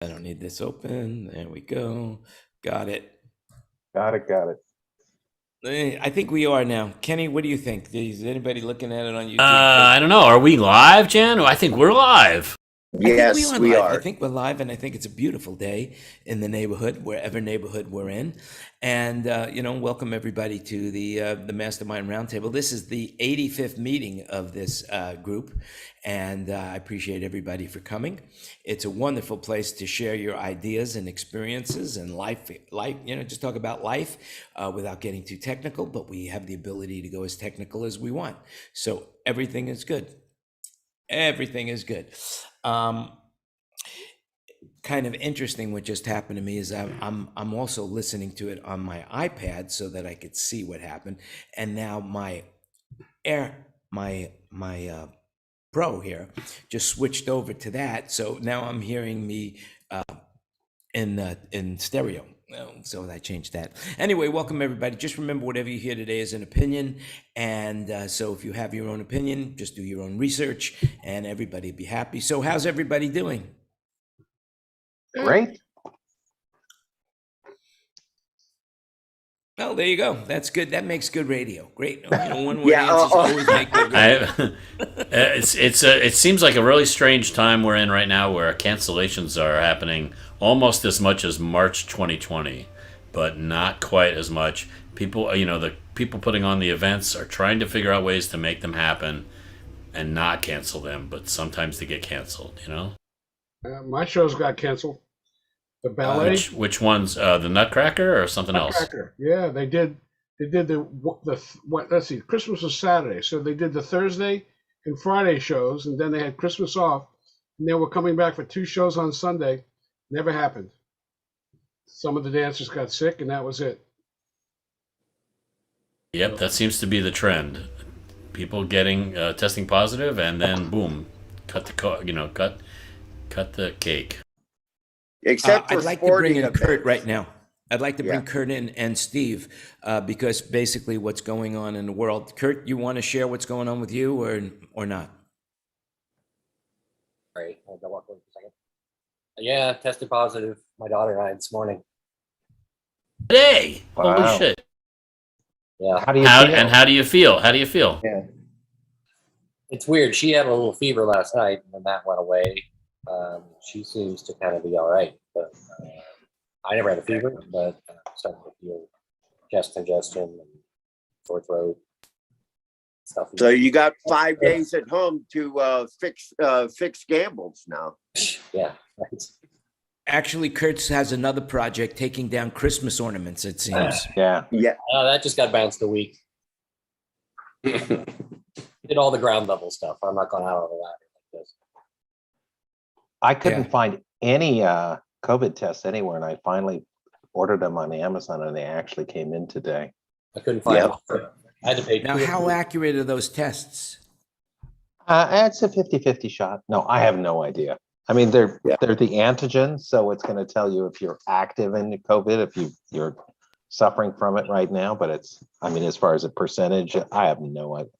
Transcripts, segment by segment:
I don't need this open. There we go. Got it. Got it. I think we are now. Kenny, what do you think? Is anybody looking at it on YouTube? I don't know. Are we live, Jan? I think we're live. Yes, we are. I think we're live, and I think it's a beautiful day in the neighborhood, wherever neighborhood we're in. And welcome everybody to the Mastermind Roundtable. This is the 85th meeting of this group, and I appreciate everybody for coming. It's a wonderful place to share your ideas and experiences and life. Just talk about life without getting too technical. But we have the ability to go as technical as we want, so everything is good. Everything is good. Kind of interesting what just happened to me is I'm also listening to it on my iPad so that I could see what happened, and now my Pro here just switched over to that, so now I'm hearing me in stereo. So I changed that. Anyway, welcome everybody. Just remember, whatever you hear today is an opinion. And so if you have your own opinion, just do your own research and everybody be happy. So how's everybody doing? Great. Well, there you go. That's good. That makes good radio. Great. One word answers always make good radio. It seems like a really strange time we're in right now, where cancellations are happening almost as much as March 2020, but not quite as much. People, the people putting on the events are trying to figure out ways to make them happen and not cancel them, but sometimes they get canceled. My shows got canceled. The ballet. Which ones? The Nutcracker or something Nutcracker. Else? Yeah, they did. They did the let's see. Christmas was Saturday, so they did the Thursday and Friday shows, and then they had Christmas off, and they were coming back for 2 shows on Sunday. Never happened. Some of the dancers got sick, and that was it. Yep, that seems to be the trend. People getting testing positive, and then boom, cut the cake. Except for I'd like to bring in Kurt right now. I'd like to bring Kurt in and Steve because basically what's going on in the world. Kurt, you want to share what's going on with you or not? All right, I'll go up for a second. Yeah, tested positive. My daughter and I this morning. Today, wow. Holy shit! Yeah. How do you feel? How do you feel? Yeah. It's weird. She had a little fever last night, and then that went away. She seems to kind of be all right, but I never had a fever, but starting to feel chest congestion and sore throat stuff. So you got 5 days at home to fix gambles now. Yeah, right. Actually, Kurt has another project taking down Christmas ornaments, it seems. Yeah. That just got bounced a week. Did all the ground level stuff. I'm not going out on the ladder like this. I couldn't find any COVID tests anywhere, and I finally ordered them on Amazon, and they actually came in today. I couldn't find them. I had to pay. Now, how accurate are those tests? It's a 50-50 shot. No, I have no idea. I mean, they're the antigen, so it's going to tell you if you're active in COVID, if you're suffering from it right now. But as far as a percentage, I have no idea.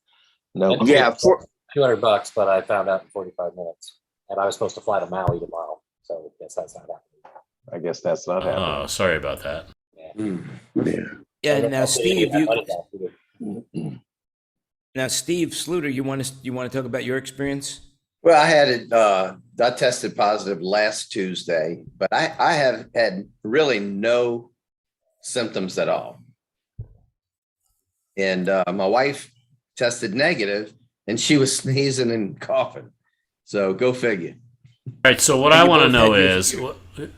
No. Yeah, for $200, but I found out in 45 minutes. And I was supposed to fly to Maui tomorrow, so I guess that's not happening. I guess that's not happening. Oh, sorry about that. Yeah. Now, Steve, Steve Sluter, you want to talk about your experience? Well, I had it. I tested positive last Tuesday, but I have had really no symptoms at all. And my wife tested negative, and she was sneezing and coughing. So go figure. All right. So what I want to know is,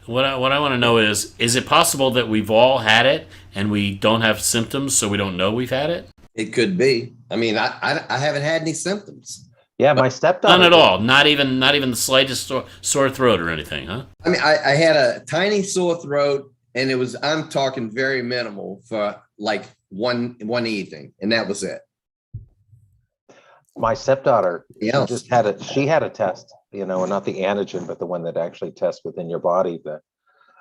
what I want to know is it possible that we've all had it and we don't have symptoms, so we don't know we've had it? It could be. I mean, I haven't had any symptoms. Yeah, my stepdaughter. None at all. Not even the slightest sore throat or anything, huh? I mean, I had a tiny sore throat, and I'm talking very minimal for like one evening, and that was it. My stepdaughter, she had a test, not the antigen, but the one that actually tests within your body.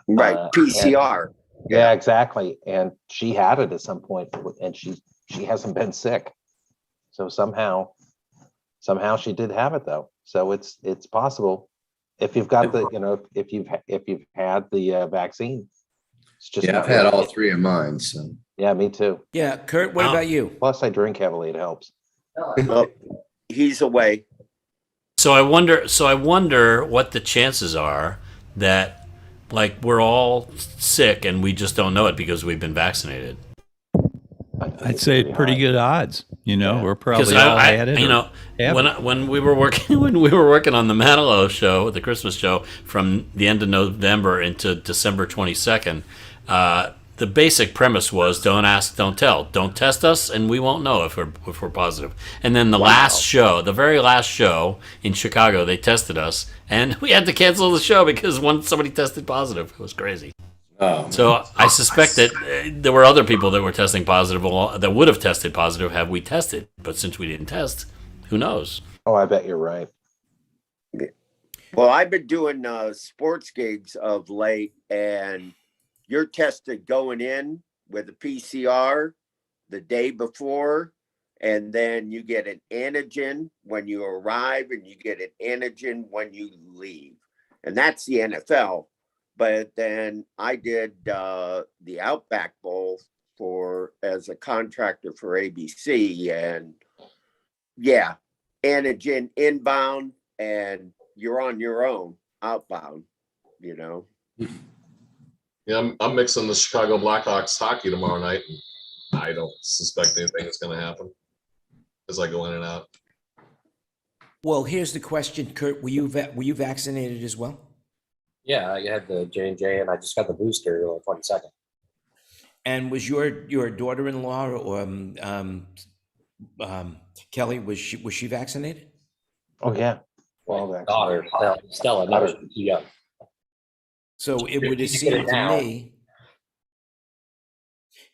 Right, PCR. Yeah, exactly. And she had it at some point, and she hasn't been sick. So somehow she did have it though. So it's possible. if you've got the, if you've had the vaccine, it's just Yeah, I've had all three of mine. So Yeah, me too. Yeah, Kurt, what about you? Plus, I drink heavily. It helps. Oh, he's away. So I wonder what the chances are that, like, we're all sick and we just don't know it because we've been vaccinated. I'd say pretty good odds. We're probably Because all had it. when we were working on the Manilow show, the Christmas show, from the end of November into December 22nd, the basic premise was don't ask, don't tell, don't test us, and we won't know if we're positive. And then the very last show in Chicago, they tested us, and we had to cancel the show because somebody tested positive. It was crazy. oh, So I suspect that there were other people that were testing positive that would have tested positive had we tested. But since we didn't test, who knows? Oh, I bet you're right. Well, I've been doing sports gigs of late, and you're tested going in with a PCR the day before, and then you get an antigen when you arrive, and you get an antigen when you leave. And that's the NFL. But then I did the Outback Bowl as a contractor for ABC, and yeah, antigen inbound, and you're on your own outbound. Yeah, I'm mixing the Chicago Blackhawks hockey tomorrow night, and I don't suspect anything is going to happen as I go in and out. Well, here's the question, Kurt. Were you vaccinated as well? Yeah, I had the J&J, and I just got the booster on the 22nd. And was your daughter-in-law or Kelly, was she vaccinated? Oh yeah. My Well, daughter, Stella, never too young. So it would seem to me,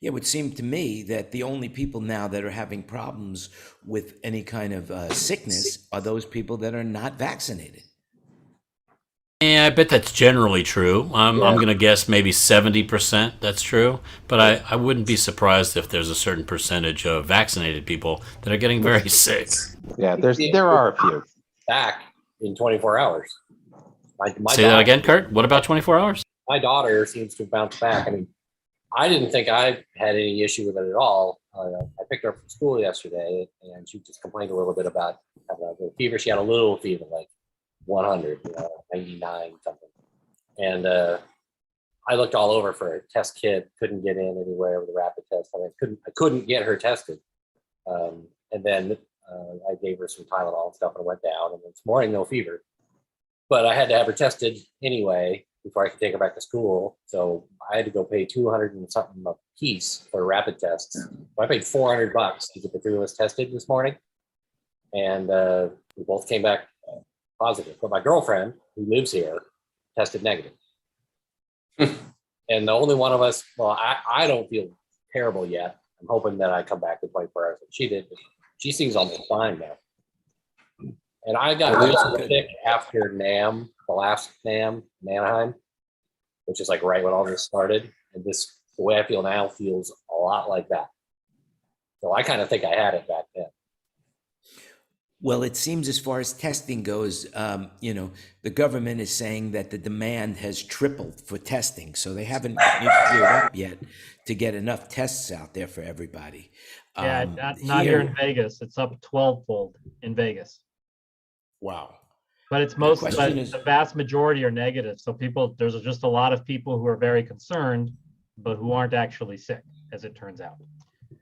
it would seem to me that the only people now that are having problems with any kind of sickness are those people that are not vaccinated. Yeah, I bet that's generally true. I'm going to guess maybe 70% that's true. But I wouldn't be surprised if there's a certain percentage of vaccinated people that are getting very sick. Yeah, there are a few. Back in 24 hours. Say that again, Kurt? What about 24 hours? My daughter seems to bounce back. I mean, I didn't think I had any issue with it at all. I picked her up from school yesterday, and she just complained a little bit about having a little fever. She had a little fever, like 100, 99 something. And I looked all over for a test kit, couldn't get in anywhere with a rapid test. I couldn't get her tested. And then I gave her some Tylenol and stuff, and it went down. And this morning, no fever. But I had to have her tested anyway before I could take her back to school. So I had to go pay $200 and something a piece for rapid tests. So I paid $400 to get the three of us tested this morning. And we both came back positive. But my girlfriend, who lives here, tested negative. And the only one of us, well, I don't feel terrible yet. I'm hoping that I come back in 24 hours. She did. She seems almost fine now. And I got really sick after NAM, the last NAM, in Anaheim, which is like right when all this started. And the way I feel now feels a lot like that. So I kind of think I had it back then. Well, it seems as far as testing goes, the government is saying that the demand has tripled for testing. So they haven't geared up yet to get enough tests out there for everybody. Yeah, not here in Vegas. It's up 12-fold in Vegas. Wow. But it's the vast majority are negative. So there's just a lot of people who are very concerned, but who aren't actually sick, as it turns out.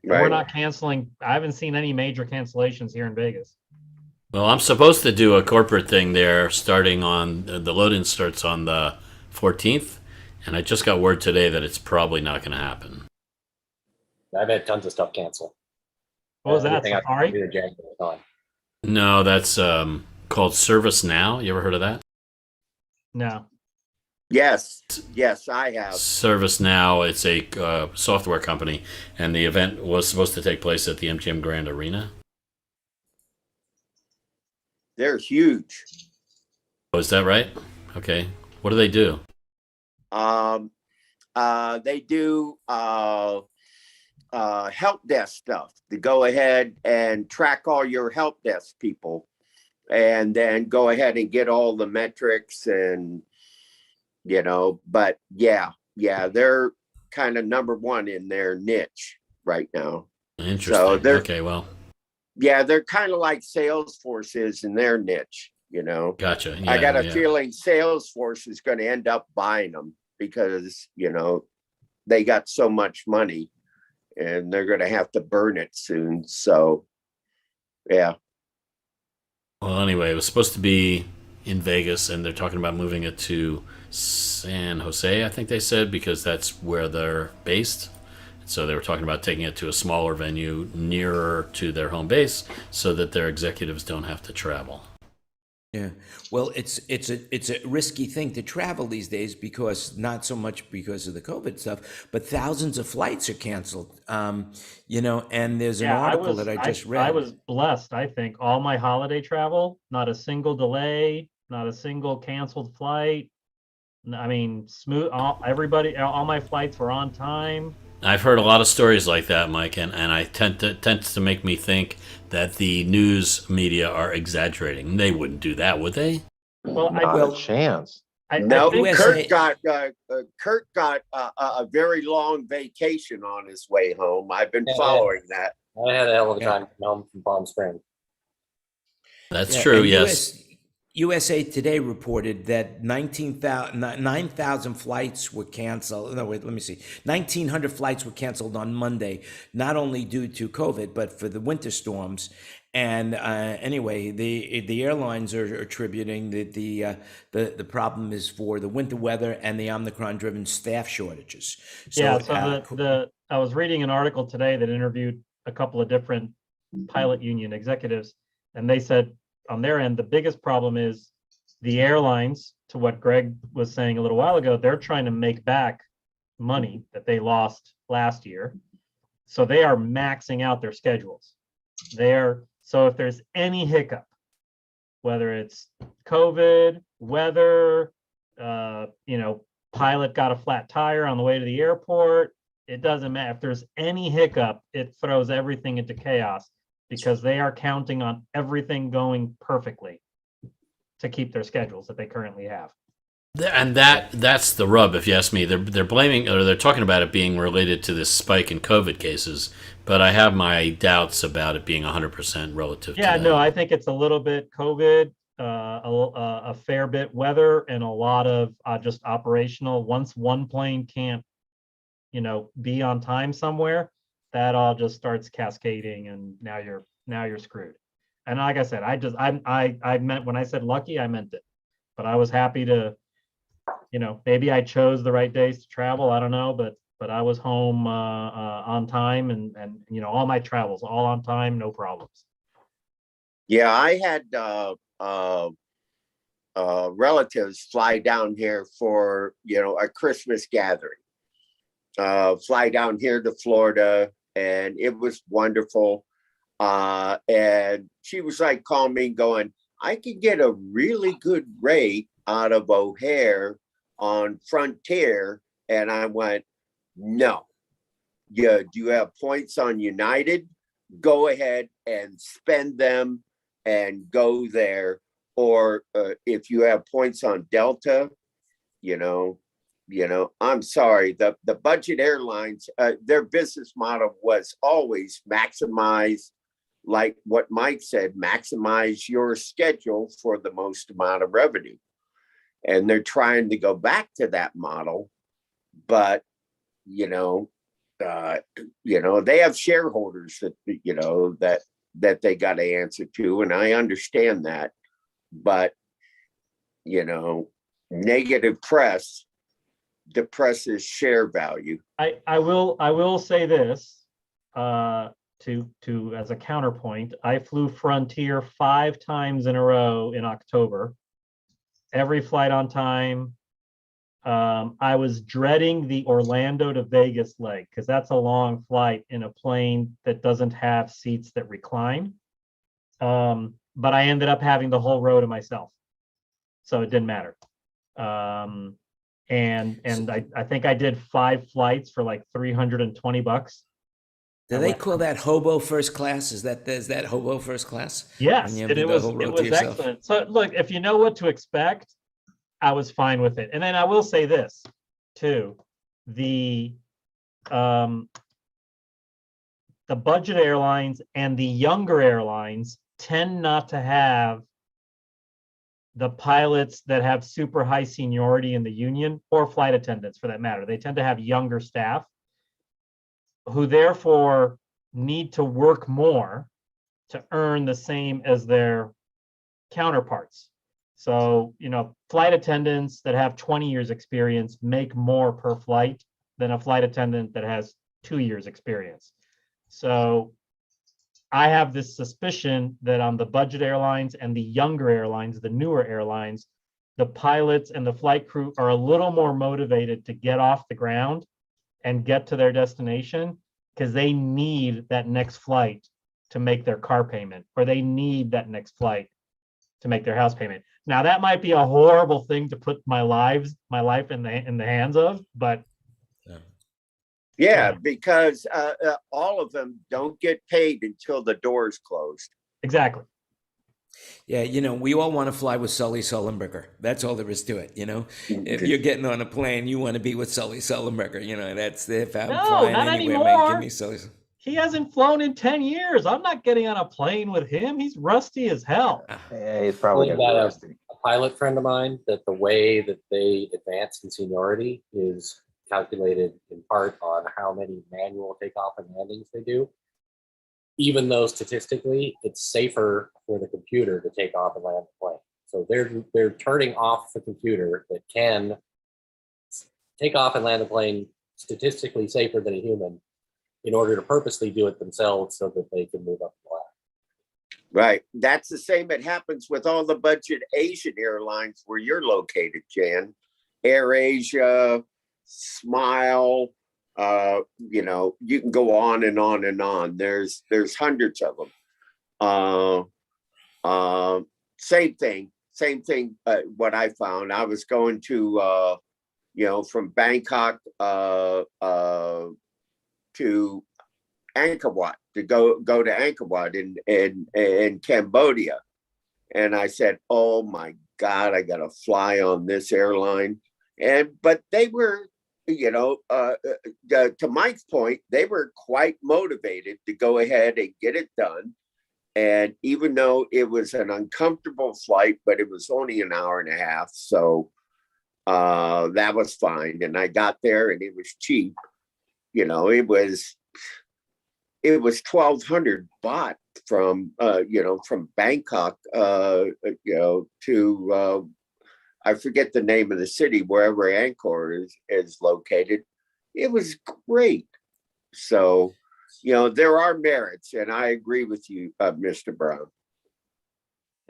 Right. We're not canceling. I haven't seen any major cancellations here in Vegas. Well, I'm supposed to do a corporate thing there starting on, the load-in starts on the 14th, and I just got word today that it's probably not going to happen. I've had tons of stuff cancel. What was that, Safari? No, that's called Service Now. You ever heard of that? No. Yes, I have. Service Now, it's a software company, and the event was supposed to take place at the MGM Grand Arena. They're huge. Oh, is that right? Okay. What do they do? They do help desk stuff to go ahead and track all your help desk people and then go ahead and get all the metrics and, but yeah, they're kind of number one in their niche right now. Interesting. So Okay, well. Yeah, they're kind of like Salesforce is in their niche, Gotcha. Yeah, I got a feeling Salesforce is going to end up buying them because, they got so much money and they're going to have to burn it soon. So, yeah. Well, anyway, it was supposed to be in Vegas, and they're talking about moving it to San Jose, I think they said, because that's where they're based. So they were talking about taking it to a smaller venue nearer to their home base so that their executives don't have to travel. Yeah, well, it's a risky thing to travel these days because not so much because of the COVID stuff, but thousands of flights are canceled. And there's an article that I just read. I was blessed. I think all my holiday travel, not a single delay, not a single canceled flight. I mean, smooth. All my flights were on time. I've heard a lot of stories like that, Mike, and I tends to make me think that the news media are exaggerating. They wouldn't do that, would they? Well, not a chance. No, Kurt got a very long vacation on his way home. I've been following that. I had a hell of a time coming home from Palm Springs. That's true. Yes. USA Today reported that 9,000 flights were canceled. No, wait, let me see. 1,900 flights were canceled on Monday, not only due to COVID, but for the winter storms. And anyway, the airlines are attributing that the problem is for the winter weather and the Omicron-driven staff shortages. So I was reading an article today that interviewed a couple of different pilot union executives, and they said, on their end, the biggest problem is the airlines, to what Greg was saying a little while ago, they're trying to make back money that they lost last year. So they are maxing out their schedules. So if there's any hiccup, whether it's COVID, weather, pilot got a flat tire on the way to the airport, it doesn't matter. If there's any hiccup, it throws everything into chaos, because they are counting on everything going perfectly to keep their schedules that they currently have. And that's the rub, if you ask me. They're blaming, or they're talking about it being related to this spike in COVID cases, but I have my doubts about it being 100% relative to that. No, I think it's a little bit COVID, a fair bit weather, and a lot of just operational. Once one plane can't, be on time somewhere, that all just starts cascading, and now you're screwed. And like I said, I meant, when I said lucky, I meant it. But I was happy to, maybe I chose the right days to travel. I don't know, but I was home on time, and all my travels all on time, no problems. Yeah, I had relatives fly down here for a Christmas gathering. Fly down here to Florida. And it was wonderful. And she was like calling me going, I could get a really good rate out of O'Hare on Frontier. And I went, no. Yeah, do you have points on United? Go ahead and spend them and go there. Or if you have points on Delta, I'm sorry, the budget airlines, their business model was always maximize, like what Mike said, maximize your schedule for the most amount of revenue. And they're trying to go back to that model, but they have shareholders that they got to answer to, and I understand that. But negative press depresses share value. I will say this to as a counterpoint. I flew Frontier 5 times in a row in October. Every flight on time. I was dreading the Orlando to Vegas leg, because that's a long flight in a plane that doesn't have seats that recline. But I ended up having the whole row to myself, so it didn't matter. And I think I did 5 flights for like $320. Do they call that hobo first class? Is that hobo first class? Yes, When you and have it the was whole it road was to yourself? excellent. So look, if you know what to expect, I was fine with it. And then I will say this too, the budget airlines and the younger airlines tend not to have the pilots that have super high seniority in the union, or flight attendants for that matter. They tend to have younger staff who therefore need to work more to earn the same as their counterparts. So, flight attendants that have 20 years experience make more per flight than a flight attendant that has 2 years experience. So I have this suspicion that on the budget airlines and the younger airlines, the newer airlines, the pilots and the flight crew are a little more motivated to get off the ground and get to their destination because they need that next flight to make their car payment, or they need that next flight to make their house payment. Now that might be a horrible thing to put my life in the hands of, but yeah, because all of them don't get paid until the door's closed. Exactly. Yeah, we all want to fly with Sully Sullenberger. That's all there is to it, If you're getting on a plane, you want to be with Sully Sullenberger. That's if I'm flying not anywhere, anymore. man, give me Sully. He hasn't flown in 10 years. I'm not getting on a plane with him. He's rusty as hell. Yeah, he's probably gonna be rusty. A pilot friend of mine, that the way that they advance in seniority is calculated in part on how many manual takeoff and landings they do, even though statistically it's safer for the computer to take off and land the plane. So they're turning off the computer that can take off and land the plane statistically safer than a human in order to purposely do it themselves so that they can move up the ladder. Right. That's the same that happens with all the budget Asian airlines where you're located, Jan. Air Asia, Smile, you can go on and on and on. There's hundreds of them. Same thing. What I found, I was going to, from Bangkok to Angkor Wat, to go to Angkor Wat in Cambodia, and I said, "Oh my God, I got to fly on this airline." But they were, to Mike's point, they were quite motivated to go ahead and get it done. And even though it was an uncomfortable flight, but it was only an hour and a half, so that was fine. And I got there, and it was cheap. It was 1,200 baht from Bangkok to I forget the name of the city, wherever Angkor is located. It was great. So, there are merits, and I agree with you, Mr. Brown.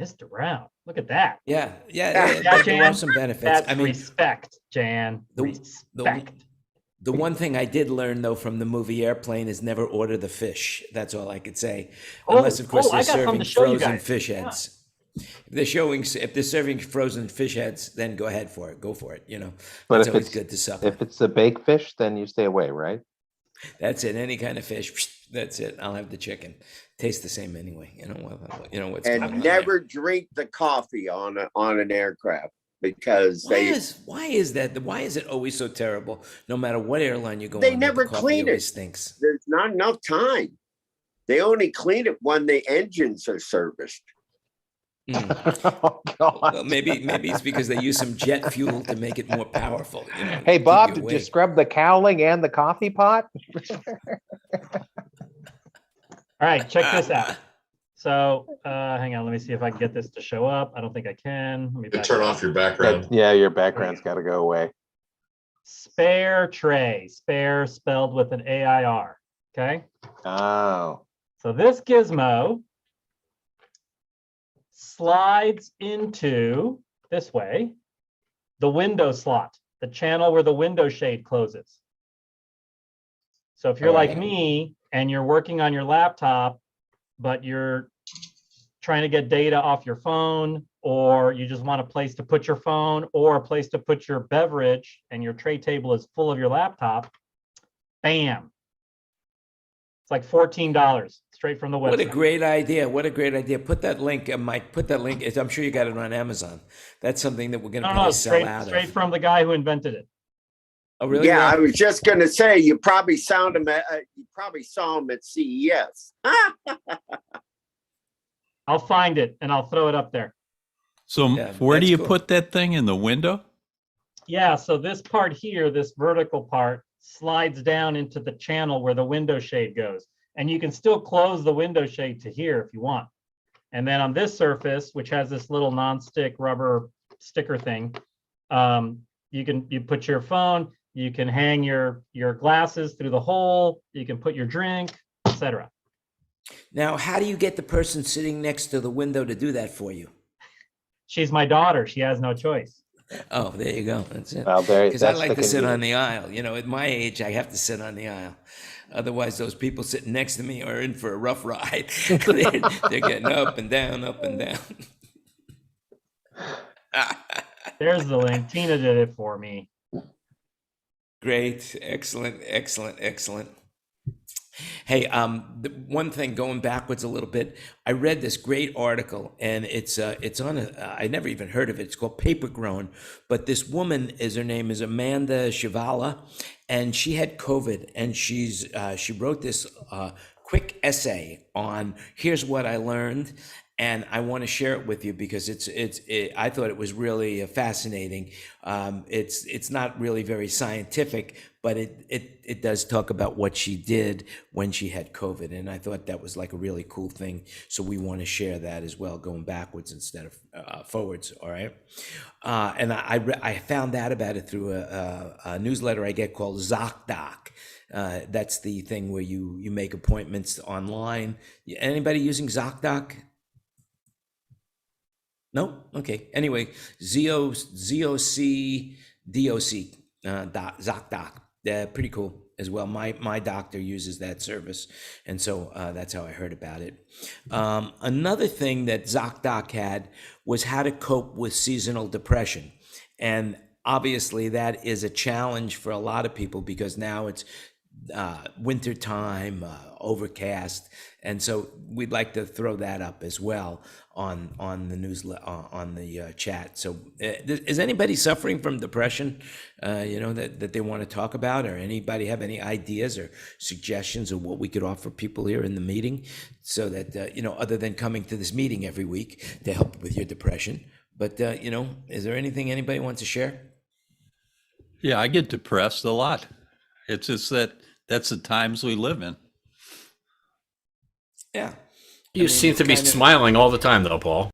Mr. Brown, look at that. Yeah, Jan, there are some benefits. That's respect, Jan. Respect. The one thing I did learn, though, from the movie Airplane is never order the fish. That's all I could say. Unless, of course, they're serving frozen fish heads. If they're serving frozen fish heads, then go ahead for it. Go for it. But it's if always it's good to suck. If it's a baked fish, then you stay away, right? That's it. Any kind of fish. That's it. I'll have the chicken. Tastes the same anyway. What's and going on never drink the coffee on an aircraft. Because why is that? Why is it always so terrible? No matter what airline you go they on, never clean it. Stinks. There's not enough time. They only clean it when the engines are serviced. Oh, God. Well, maybe it's because they use some jet fuel to make it more powerful. Hey, Bob, did you scrub the cowling and the coffee pot? All right, check this out. So hang on, let me see if I can get this to show up. I don't think I can. Let me turn off your background. Yeah, your background's got to go away. Spare tray, spare spelled with an AIR. Okay. Oh. So this gizmo slides into this way, the window slot, the channel where the window shade closes. So if you're like me and you're working on your laptop, but you're trying to get data off your phone, or you just want a place to put your phone or a place to put your beverage and your tray table is full of your laptop, bam. It's like $14 straight from the website. What a great idea. What a great idea. Put that link, Mike, put that link. I'm sure you got it on Amazon. That's something that we're going to probably sell out straight of. from the guy who invented it. Oh, really? Yeah, I was just going to say, you probably saw him at CES. I'll find it and I'll throw it up there. So where do you put that thing in the window? Yeah, so this part here, this vertical part, slides down into the channel where the window shade goes. And you can still close the window shade to here if you want. And then on this surface, which has this little non-stick rubber sticker thing, you put your phone, you can hang your glasses through the hole, you can put your drink, etc. Now, how do you get the person sitting next to the window to do that for you? She's my daughter. She has no choice. Oh, there you go. That's it. Well, Because I like to sit on the aisle. You know, at my age, I have to sit on the aisle. Otherwise, those people sitting next to me are in for a rough ride. they're getting up and down, up and down. There's the link. Tina did it for me. Great. Excellent, excellent, excellent. Hey, the one thing, going backwards a little bit, I read this great article, and it's on I never even heard of it. It's called Paper Grown, but this woman her name is Amanda Shivala, and she had COVID, and she wrote this quick essay on here's what I learned, and I want to share it with you because I thought it was really fascinating. It's not really very scientific, but it does talk about what she did when she had COVID, and I thought that was like a really cool thing. So we want to share that as well, going backwards instead of forwards. All right, and I found out about it through a newsletter I get called ZocDoc. That's the thing where you make appointments online. Anybody using ZocDoc? No? Okay. Anyway, ZocDoc, ZocDoc. Pretty cool as well. My doctor uses that service, and so that's how I heard about it. Another thing that ZocDoc had was how to cope with seasonal depression. And obviously that is a challenge for a lot of people because now it's winter time, overcast, and so we'd like to throw that up as well on the newsletter, on the chat. So is anybody suffering from depression that they want to talk about, or anybody have any ideas or suggestions of what we could offer people here in the meeting, so that other than coming to this meeting every week to help with your depression, but is there anything anybody wants to share? Yeah, I get depressed a lot. It's just that's the times we live in. Yeah. You seem to be smiling all the time, though, Paul.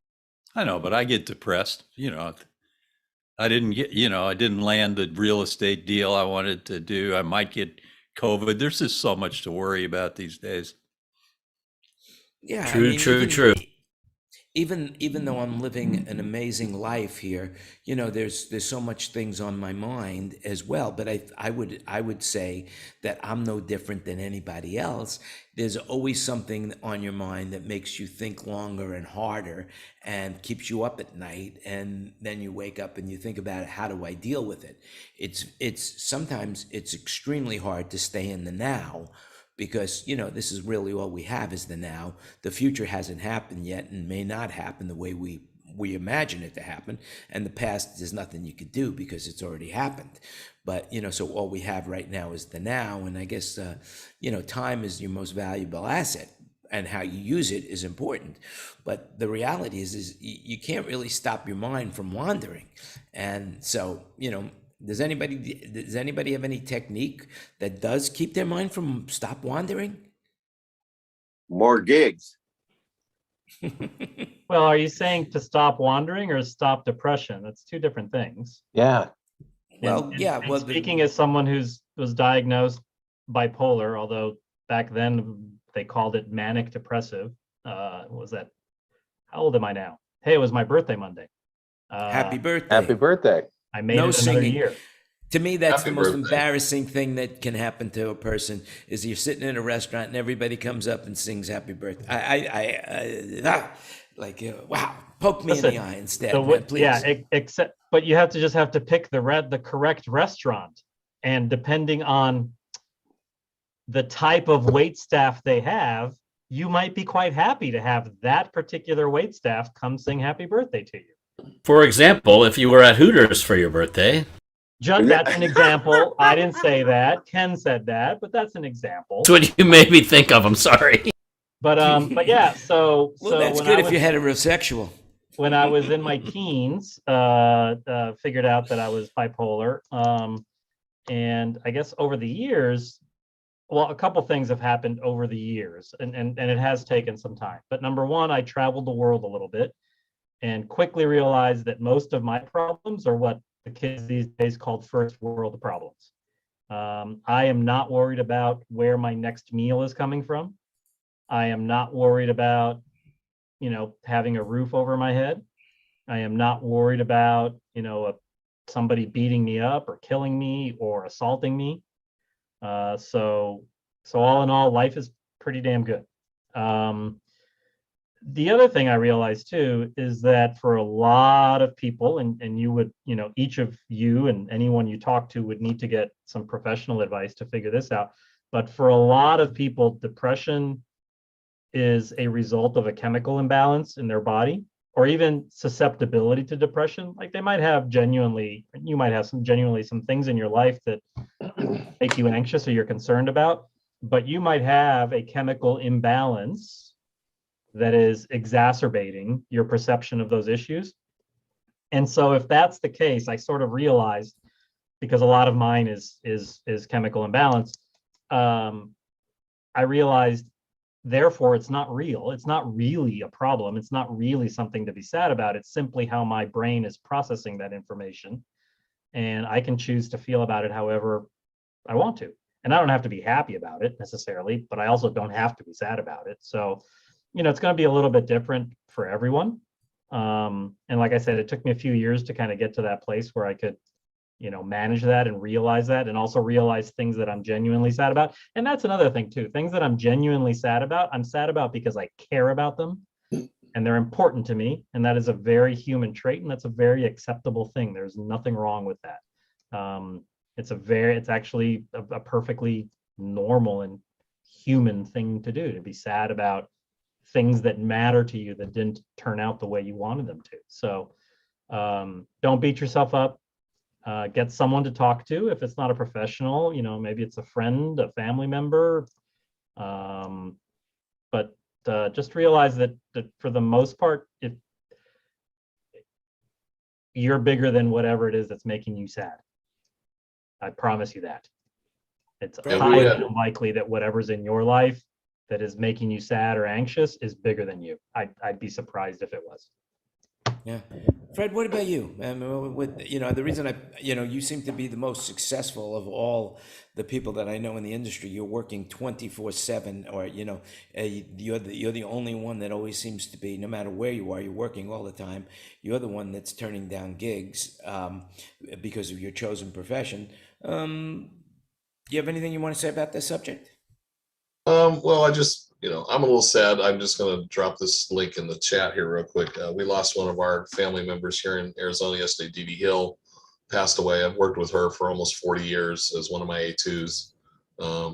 I know, but I get depressed. I didn't land the real estate deal I wanted to do. I might get COVID. There's just so much to worry about these days. Yeah. True. Even though I'm living an amazing life here, there's so much things on my mind as well. But I would say that I'm no different than anybody else. There's always something on your mind that makes you think longer and harder and keeps you up at night. And then you wake up and you think about it, how do I deal with it? Sometimes it's extremely hard to stay in the now, because this is really all we have is the now. The future hasn't happened yet and may not happen the way we imagine it to happen, and the past, there's nothing you could do because it's already happened. But so all we have right now is the now, and I guess time is your most valuable asset, and how you use it is important. But the reality is you can't really stop your mind from wandering, and so Does anybody have any technique that does keep their mind from stop wandering? More gigs. Well, are you saying to stop wandering or stop depression? That's two different things. Yeah. Well, and speaking as someone was diagnosed bipolar, although back then they called it manic depressive. Was that? How old am I now? Hey, it was my birthday Monday. Happy birthday! Happy birthday! I made it another year. To me, that's Happy the most birthday. embarrassing thing that can happen to a person is you're sitting in a restaurant and everybody comes up and sings happy birthday. Wow, poke me in the eye instead, man, please. Yeah, but you have to pick the correct restaurant, and depending on the type of wait staff they have, you might be quite happy to have that particular wait staff come sing happy birthday to you. For example, if you were at Hooters for your birthday. That's an example. I didn't say that. Ken said that, but that's an example. That's what you made me think of. I'm sorry. But yeah, so that's good if you're heterosexual. When I was in my teens, figured out that I was bipolar. And I guess over the years, well, a couple things have happened over the years, and it has taken some time. But number one, I traveled the world a little bit and quickly realized that most of my problems are what the kids these days called first world problems. I am not worried about where my next meal is coming from. I am not worried about, having a roof over my head. I am not worried about, somebody beating me up or killing me or assaulting me. So all in all, life is pretty damn good. The other thing I realized too is that for a lot of people, and you would, each of you and anyone you talk to would need to get some professional advice to figure this out. But for a lot of people, depression is a result of a chemical imbalance in their body, or even susceptibility to depression. Like you might have some things in your life that make you anxious or you're concerned about, but you might have a chemical imbalance that is exacerbating your perception of those issues. And so if that's the case, I sort of realized, because a lot of mine is chemical imbalance, I realized, therefore, it's not real. It's not really a problem. It's not really something to be sad about. It's simply how my brain is processing that information. And I can choose to feel about it however I want to. And I don't have to be happy about it necessarily, but I also don't have to be sad about it. So, it's going to be a little bit different for everyone. And like I said, it took me a few years to kind of get to that place where I could, manage that and realize that, and also realize things that I'm genuinely sad about. And that's another thing too. Things that I'm genuinely sad about, I'm sad about because I care about them and they're important to me. And that is a very human trait, and that's a very acceptable thing. There's nothing wrong with that. It's actually a perfectly normal and human thing to do, to be sad about things that matter to you that didn't turn out the way you wanted them to. So don't beat yourself up. Get someone to talk to. If it's not a professional, maybe it's a friend, a family member. But just realize that for the most part, if you're bigger than whatever it is that's making you sad. I promise you that. It's highly unlikely that whatever's in your life that is making you sad or anxious is bigger than you. I'd be surprised if it was. Yeah. Fred, what about you? The reason you seem to be the most successful of all the people that I know in the industry. You're working 24/7, or you're the only one that always seems to be, no matter where you are, you're working all the time. You're the one that's turning down gigs because of your chosen profession. Do you have anything you want to say about this subject? Well, I just, I'm a little sad. I'm just going to drop this link in the chat here real quick. We lost one of our family members here in Arizona yesterday. Dee Dee Hill passed away. I've worked with her for almost 40 years as one of my A2s.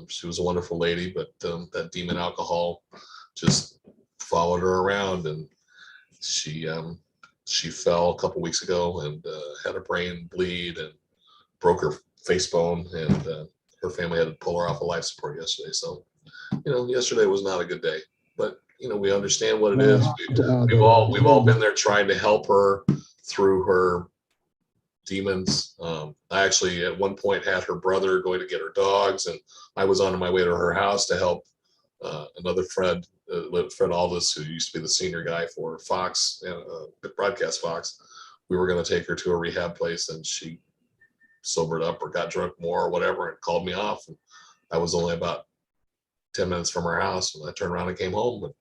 She was a wonderful lady, but that demon alcohol just followed her around, and she fell a couple weeks ago and had a brain bleed and broke her face bone, and her family had to pull her off of life support yesterday. So, yesterday was not a good day, but we understand what it is. We've all been there trying to help her through her demons. I actually at one point had her brother going to get her dogs, and I was on my way to her house to help another Fred Aldis, who used to be the senior guy for Fox, broadcast Fox. We were going to take her to a rehab place, and she sobered up or got drunk more or whatever and called me off. And I was only about 10 minutes from her house, and I turned around and came home.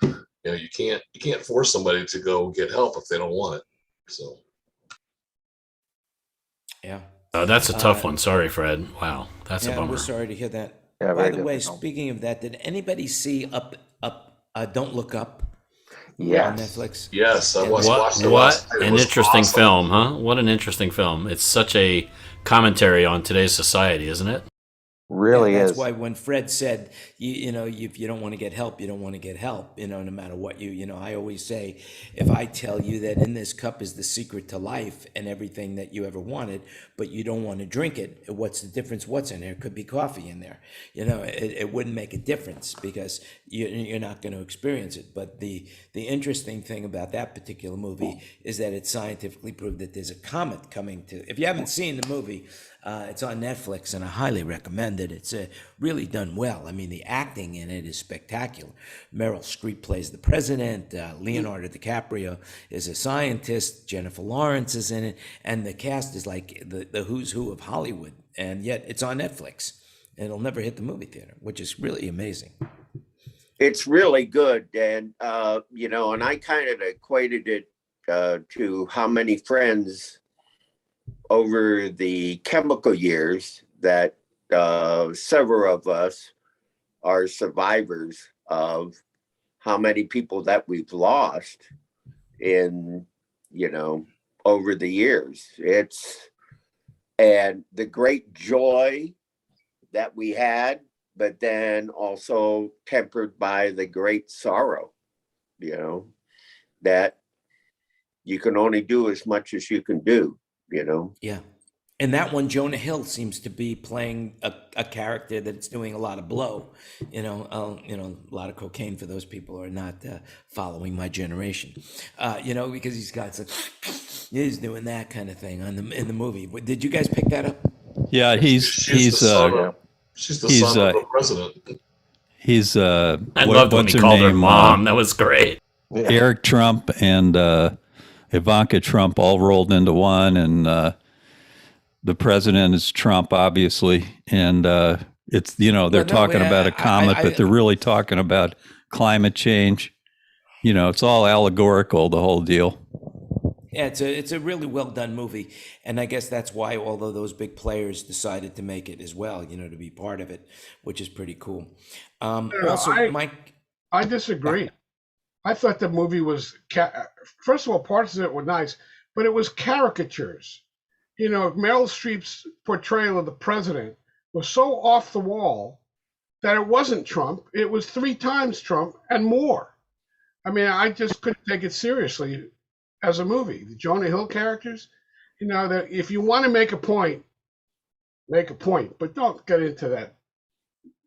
But you can't force somebody to go get help if they don't want it. So yeah, that's a tough one. Sorry, Fred. Wow, that's a bummer. We're sorry to hear that. Yeah, by the way, speaking of that, did anybody see Don't Look Up? Yes. On Netflix. Yes, I watched it. What an interesting film, huh? What an interesting film. It's such a commentary on today's society, isn't it? Really That's is. why when Fred said, if you don't want to get help, you don't want to get help, no matter what I always say, if I tell you that in this cup is the secret to life and everything that you ever wanted, but you don't want to drink it, what's the difference? What's in there? It could be coffee in there. It wouldn't make a difference because you're not going to experience it. But the interesting thing about that particular movie is that it's scientifically proved that there's a comet coming to, if you haven't seen the movie, it's on Netflix, and I highly recommend it. It's really done well. I mean, the acting in it is spectacular. Meryl Streep plays the president. Leonardo DiCaprio is a scientist. Jennifer Lawrence is in it. And the cast is like the who's who of Hollywood. And yet it's on Netflix. And it'll never hit the movie theater, which is really amazing. It's really good. And, and I kind of equated it to how many friends over the chemical years that several of us are survivors of, how many people that we've lost in, over the years. And the great joy that we had, but then also tempered by the great sorrow, that you can only do as much as you can do. Yeah. And that one, Jonah Hill seems to be playing a character that's doing a lot of blow, a lot of cocaine for those people who are not following my generation, because he's doing that kind of thing in the movie. Did you guys pick that up? Yeah, She's the son of the president. He's I loved when he called her mom. That was great. Yeah. Eric Trump and Ivanka Trump all rolled into one, and the president is Trump, obviously, and it's they're talking about a comet, but they're really talking about climate change. It's all allegorical, the whole deal. Yeah, it's a really well done movie, and I guess that's why all of those big players decided to make it as well, to be part of it, which is pretty cool. Mike, I disagree. I thought the movie was, first of all, parts of it were nice, but it was caricatures. Meryl Streep's portrayal of the president was so off the wall that it wasn't Trump. It was 3 times Trump and more. I mean, I just couldn't take it seriously as a movie. The Jonah Hill characters, that if you want to make a point, but don't get into that.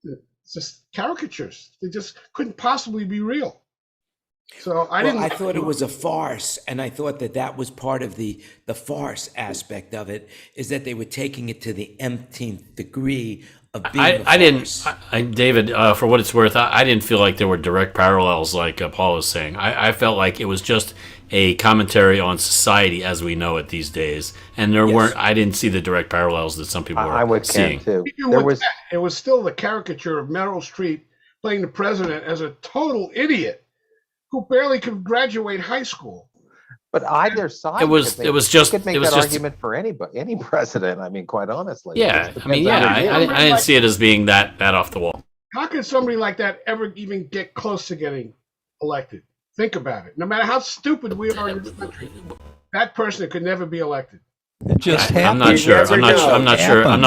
It's just caricatures. They just couldn't possibly be real. So I thought it was a farce, and I thought that was part of the farce aspect of it, is that they were taking it to the nth degree of being a farce. David, for what it's worth, I didn't feel like there were direct parallels like Paul was saying. I felt like it was just a commentary on society as we know it these days, and I didn't see the direct parallels that some people were seeing. Too. It was still the caricature of Meryl Streep playing the president as a total idiot who barely could graduate high school. But either side, it was just could make that argument for any president. I mean, quite honestly. Yeah, I didn't see it as being that off the wall. How could somebody like that ever even get close to getting elected? Think about it. No matter how stupid we are in this country, that person could never be elected. It just happened. I'm not sure. I'm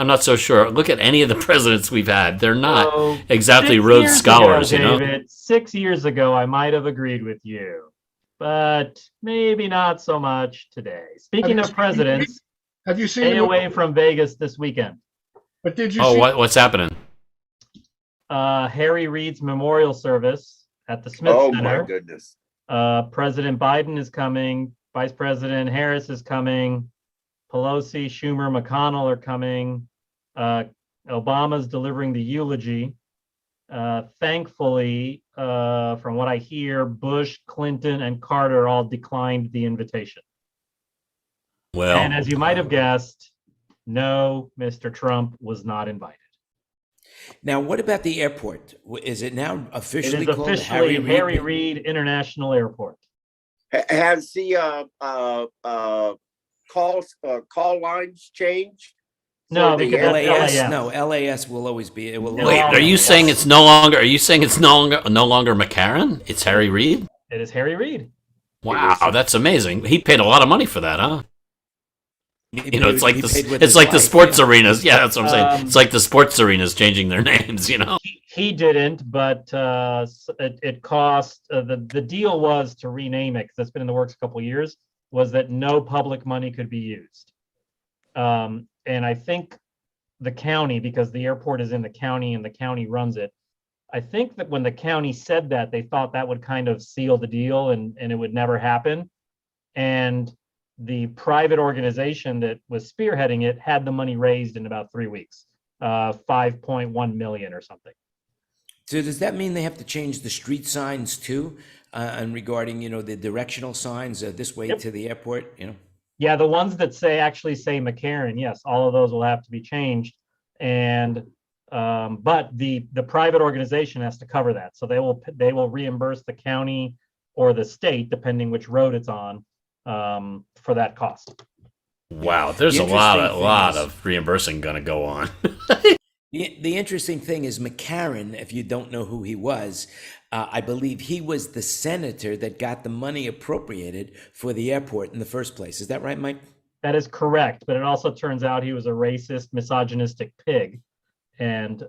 not so sure. Look at any of the presidents we've had. They're not exactly Rhodes Scholars, David, 6 years ago, I might have agreed with you, but maybe not so much today. Speaking of presidents, have you seen stay away from Vegas this weekend? But did you? What's happening? Harry Reid's memorial service at the Smith Center. Oh my goodness! President Biden is coming. Vice President Harris is coming. Pelosi, Schumer, McConnell are coming. Obama's delivering the eulogy. Thankfully, from what I hear, Bush, Clinton, and Carter all declined the invitation. Well, and as you might have guessed, no, Mr. Trump was not invited. Now, what about the airport? Is it now officially it is called officially Harry Reid International Airport? Has the call lines changed? No, because LAS. No, LAS will always be. It will. Wait, are you saying it's no longer? Are you saying it's no longer McCarran? It's Harry Reid. It is Harry Reid. Wow, that's amazing. He paid a lot of money for that, huh? You know, it's like the life, sports arenas. Yeah, that's what I'm saying. It's like the sports arenas changing their names. You know, he didn't, but it cost. The deal was to rename it because that's been in the works a couple of years. Was that no public money could be used, and I think the county, because the airport is in the county and the county runs it. I think that when the county said that, they thought that would kind of seal the deal and it would never happen. And the private organization that was spearheading it had the money raised in about 3 weeks, 5.1 million or something. So does that mean they have to change the street signs too, and regarding, you know, the directional signs this way to the airport, you know? Yeah, the ones that actually say McCarran, yes, all of those will have to be changed. And but the private organization has to cover that. So they will reimburse the county or the state, depending which road it's on, for that cost. Wow, there's a lot of reimbursing going to go on. The interesting thing is McCarran, if you don't know who he was, I believe he was the senator that got the money appropriated for the airport in the first place. Is that right, Mike? That is correct, but it also turns out he was a racist, misogynistic pig. And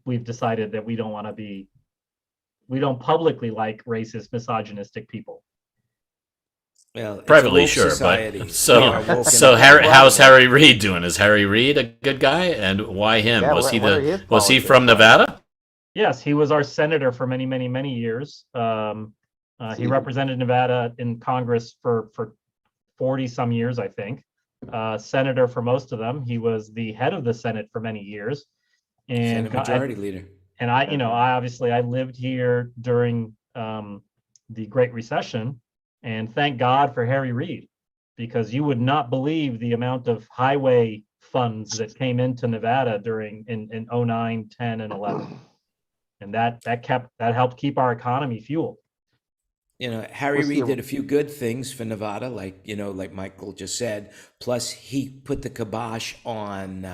we've decided that we don't publicly like racist, misogynistic people. Well, privately, sure, society. But so how's Harry Reid doing? Is Harry Reid a good guy, and why him? Yeah, was he from Nevada? Yes, he was our senator for many, many, many years. He represented Nevada in Congress for 40 some years, I think. Senator for most of them. He was the head of the Senate for many years. And Senate Majority Leader. And I lived here during the Great Recession, and thank God for Harry Reid, because you would not believe the amount of highway funds that came into Nevada in 09, 10, and 11, and that helped keep our economy fueled. You know, Harry Reid did a few good things for Nevada, like Michael just said. Plus, he put the kibosh on.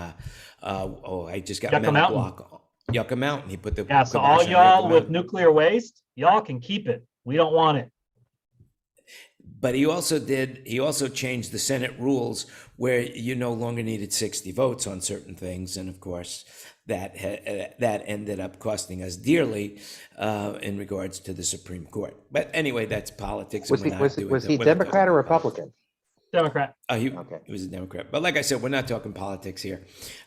I just got Yucca mental block. Yucca Mountain. He put the so all y'all with nuclear waste, y'all can keep it. We don't want it. But he also changed the Senate rules where you no longer needed 60 votes on certain things, and of course that ended up costing us dearly in regards to the Supreme Court. But anyway, that's politics. Was he Democrat or Republican? Democrat. He was a Democrat. But like I said, we're not talking politics here.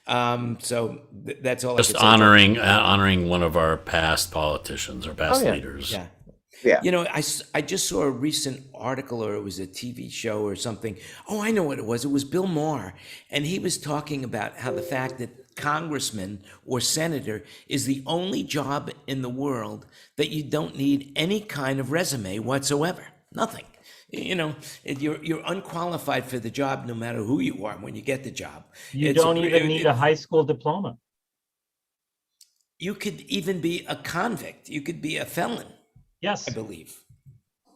So that's all. Just honoring one of our past politicians or past leaders. Yeah. Yeah. You know, I just saw a recent article, or it was a TV show or something. Oh, I know what it was. It was Bill Maher. And he was talking about how the fact that congressman or senator is the only job in the world that you don't need any kind of resume whatsoever. Nothing. You know, you're unqualified for the job no matter who you are when you get the job. You don't even need a high school diploma. You could even be a convict. You could be a felon. Yes. I believe.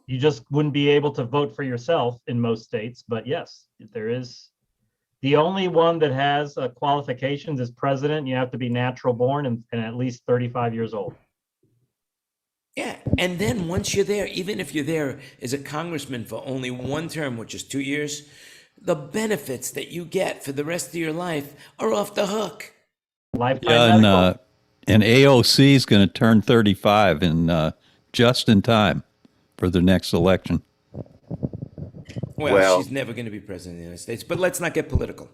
You just wouldn't be able to vote for yourself in most states, but yes, there is. The only one that has qualifications is president. You have to be natural born and at least 35 years old. Yeah, and then once you're there, even if you're there as a congressman for only one term, which is 2 years, the benefits that you get for the rest of your life are off the hook. Lifetime medical. And AOC is going to turn 35 in just in time for the next election. Well, she's never going to be president of the United States. But let's not get political.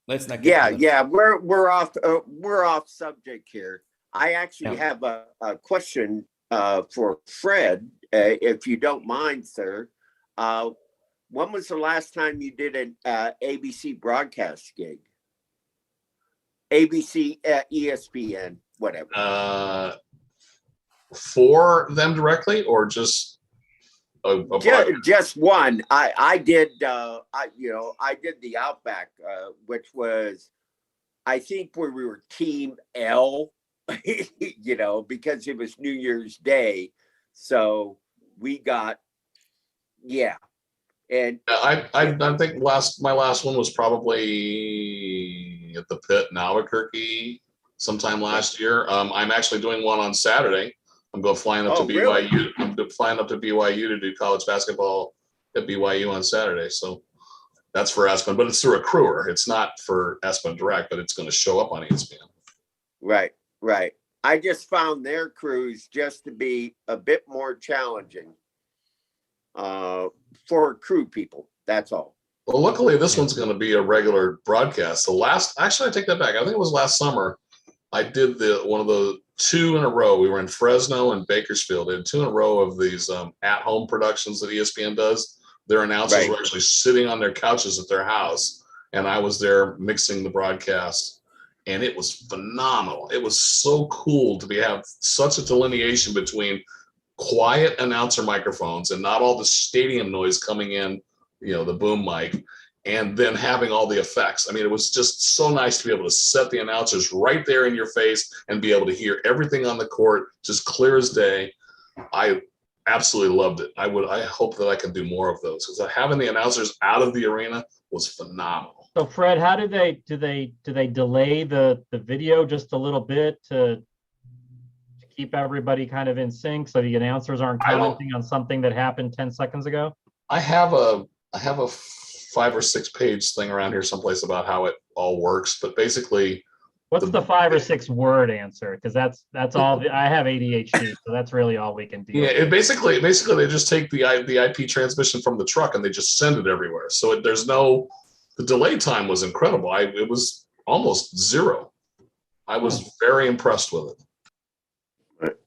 Let's not get political. Yeah. We're off subject here. I actually have a question for Fred, if you don't mind, sir. When was the last time you did an ABC broadcast gig? ABC, ESPN, whatever. For them directly, or just just one? I did. I did the Outback, which was, I think, where we were Team L. You know, because it was New Year's Day, so we got and I think my last one was probably at the Pit in Albuquerque sometime last year. I'm actually doing one on Saturday. I'm flying up to BYU. Really? I'm flying up to BYU to do college basketball at BYU on Saturday. So That's for ESPN, but it's through a crewer. It's not for ESPN Direct, but it's going to show up on ESPN. Right. I just found their crews just to be a bit more challenging for crew people. That's all. Well, luckily, this one's going to be a regular broadcast. Actually, I take that back. I think it was last summer. I did one of the 2 in a row. We were in Fresno and Bakersfield. They had 2 in a row of these at-home productions that ESPN does. Their announcers were actually sitting on their couches at their house, and I was there mixing the broadcast, and it was phenomenal. It was so cool to have such a delineation between quiet announcer microphones and not all the stadium noise coming in, the boom mic, and then having all the effects. I mean, it was just so nice to be able to set the announcers right there in your face and be able to hear everything on the court just clear as day. I absolutely loved it. I hope that I can do more of those, because having the announcers out of the arena was phenomenal. So Fred, how do they delay the video just a little bit to keep everybody kind of in sync so the announcers aren't commenting on something that happened 10 seconds ago? I have a 5 or 6 page thing around here someplace about how it all works, but basically, what's the 5 or 6 word answer? Because that's all. I have ADHD, so that's really all we can do. Yeah, basically they just take the IP transmission from the truck and they just send it everywhere. So the delay time was incredible. It was almost zero. I was very impressed with it.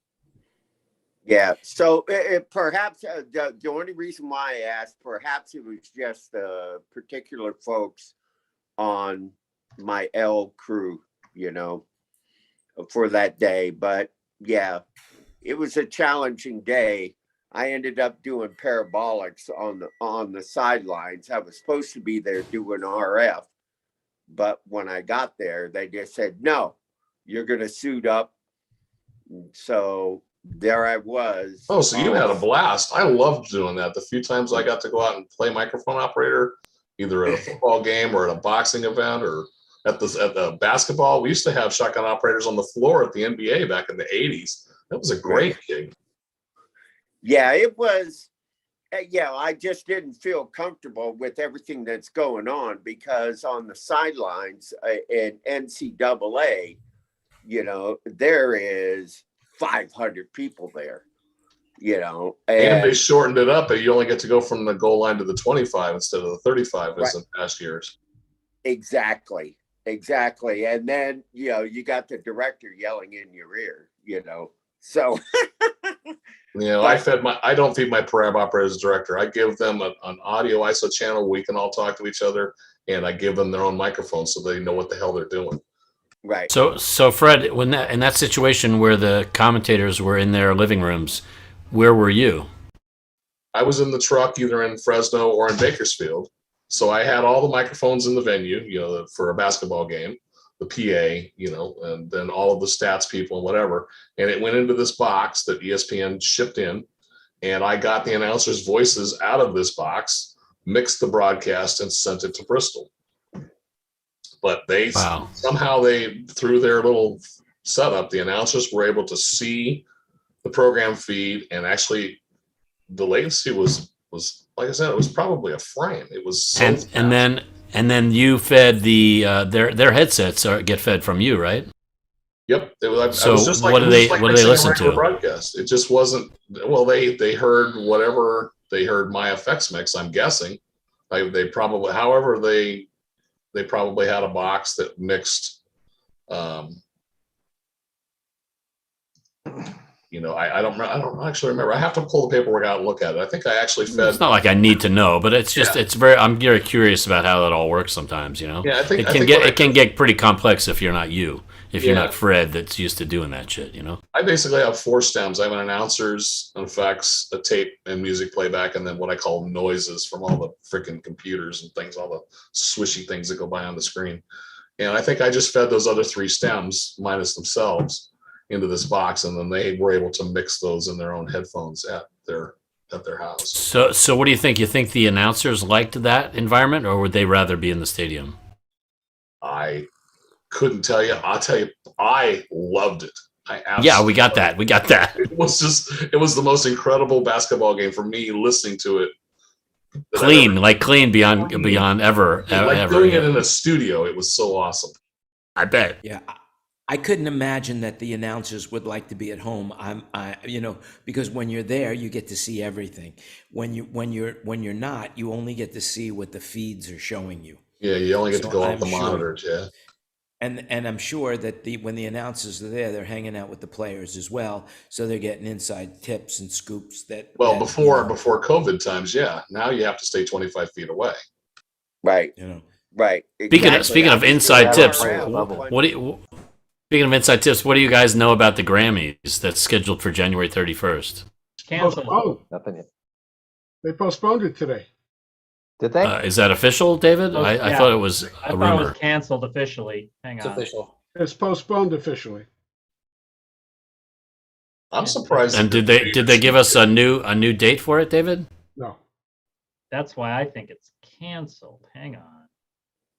Yeah. So perhaps the only reason why I asked, perhaps it was just particular folks on my L crew, for that day. But yeah, it was a challenging day. I ended up doing parabolics on the sidelines. I was supposed to be there doing RF, but when I got there, they just said, no, you're going to suit up. So there I was. Oh, so you had a blast. I loved doing that. The few times I got to go out and play microphone operator, either at a football game or at a boxing event or at the basketball. We used to have shotgun operators on the floor at the NBA back in the 80s. That was a great gig. Yeah, it was. Yeah, I just didn't feel comfortable with everything that's going on, because on the sidelines in NCAA, there is 500 people there, and they shortened it up, but you only get to go from the goal line to the 25 instead of the 35 as in past years. Exactly. And then, you got the director yelling in your ear, so. I don't feed my parab operators as director. I give them an audio ISO channel. We can all talk to each other, and I give them their own microphone so they know what the hell they're doing. Right. So Fred, in that situation where the commentators were in their living rooms, where were you? I was in the truck, either in Fresno or in Bakersfield. So I had all the microphones in the venue, for a basketball game, the PA, and then all of the stats people and whatever. And it went into this box that ESPN shipped in, and I got the announcers' voices out of this box, mixed the broadcast, and sent it to Bristol. But somehow through their little setup, the announcers were able to see the program feed, and actually the latency was like I said, it was probably a frame. It was so fast. and then you fed their headsets get fed from you, right? Yep. So what do they listen to? Broadcast. It just wasn't. Well, they heard whatever they heard my effects mix. I'm guessing. They probably had a box that mixed. I don't actually remember. I have to pull the paperwork out and look at it. I think I actually fed. It's not like I need to know, but it's just I'm very curious about how that all works sometimes. Yeah, it can get pretty complex if you're not you. If you're not Fred, that's used to doing that shit. I basically have 4 stems. I have an announcers, an effects, a tape and music playback, and then what I call noises from all the freaking computers and things, all the swishy things that go by on the screen. And I think I just fed those other 3 stems minus themselves into this box, and then they were able to mix those in their own headphones at their house. So what do you think? You think the announcers liked that environment, or would they rather be in the stadium? I couldn't tell you. I'll tell you, I loved it. We got that. It was the most incredible basketball game for me, listening to it clean, like clean beyond ever. Like doing it in a studio, it was so awesome. I bet. Yeah. I couldn't imagine that the announcers would like to be at home. Because when you're there, you get to see everything. When you're not, you only get to see what the feeds are showing you. Yeah, you only get to go off the I'm sure- monitors. Yeah. And I'm sure that when the announcers are there, they're hanging out with the players as well, so they're getting inside tips and scoops that. Well, that, before COVID times, yeah. Now you have to stay 25 feet away. Right. Right. Speaking of inside tips, Lovely. what do you? Speaking of inside tips, what do you guys know about the Grammys that's scheduled for January 31st? Canceled. Oh, Nothing yet. they postponed it today. Did they? Is that official, David? I Yeah. thought it was I a thought it rumor. was canceled officially. Hang It's on. official. It's postponed officially. I'm surprised. And did they give us a new date for it, David? No. That's why I think it's canceled. Hang on.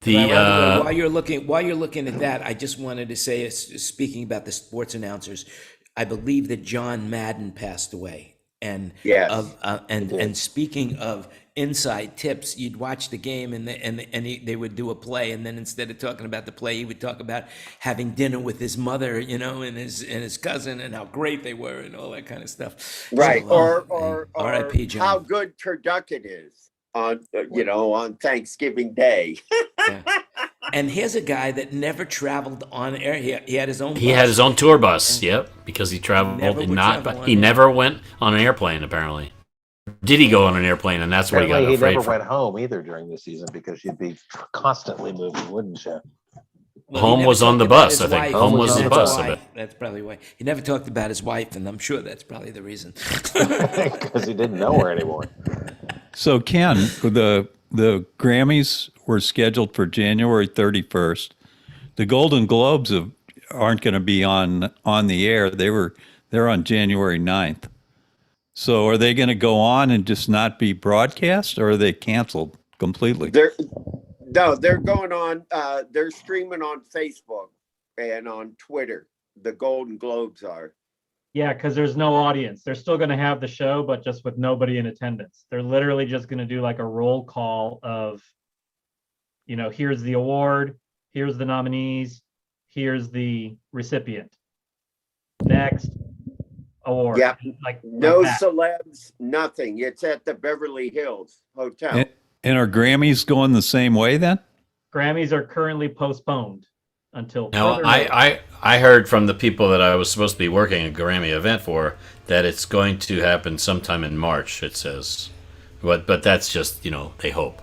While you're looking at that, I just wanted to say, speaking about the sports announcers, I believe that John Madden passed away. And Yes. and speaking of inside tips, you'd watch the game and they would do a play, and then instead of talking about the play, he would talk about having dinner with his mother, and his cousin, and how great they were, and all that kind of stuff. Right. So, or R.I.P. John. how good turducken is on on Thanksgiving Day. Yeah. And here's a guy that never traveled on air. He had his own. He had his own tour bus. Yep, because he traveled he never went on an airplane. Apparently, did he go on an airplane? And that's what he got Apparently, he afraid never from. went home either during the season because you'd be constantly moving, wouldn't you? Well, Home he never was on talked the about bus, his I think. wife. Home was the That's bus, I why. bet. That's probably why. He never talked about his wife, and I'm sure that's probably the reason. Because he didn't know her anymore. So Ken, the Grammys were scheduled for January 31st. The Golden Globes aren't going to be on the air. They're on January 9th. So are they going to go on and just not be broadcast, or are they canceled completely? They're going on. They're streaming on Facebook and on Twitter. The Golden Globes are. Yeah, because there's no audience. They're still going to have the show, but just with nobody in attendance. They're literally just going to do like a roll call of, here's the award, here's the nominees, here's the recipient. Next award. Yeah. Like No that. celebs, nothing. It's at the Beverly Hills Hotel. And are Grammys going the same way then? Grammys are currently postponed until Now, further notice. I heard from the people that I was supposed to be working a Grammy event for that it's going to happen sometime in March, it says. But that's just, they hope.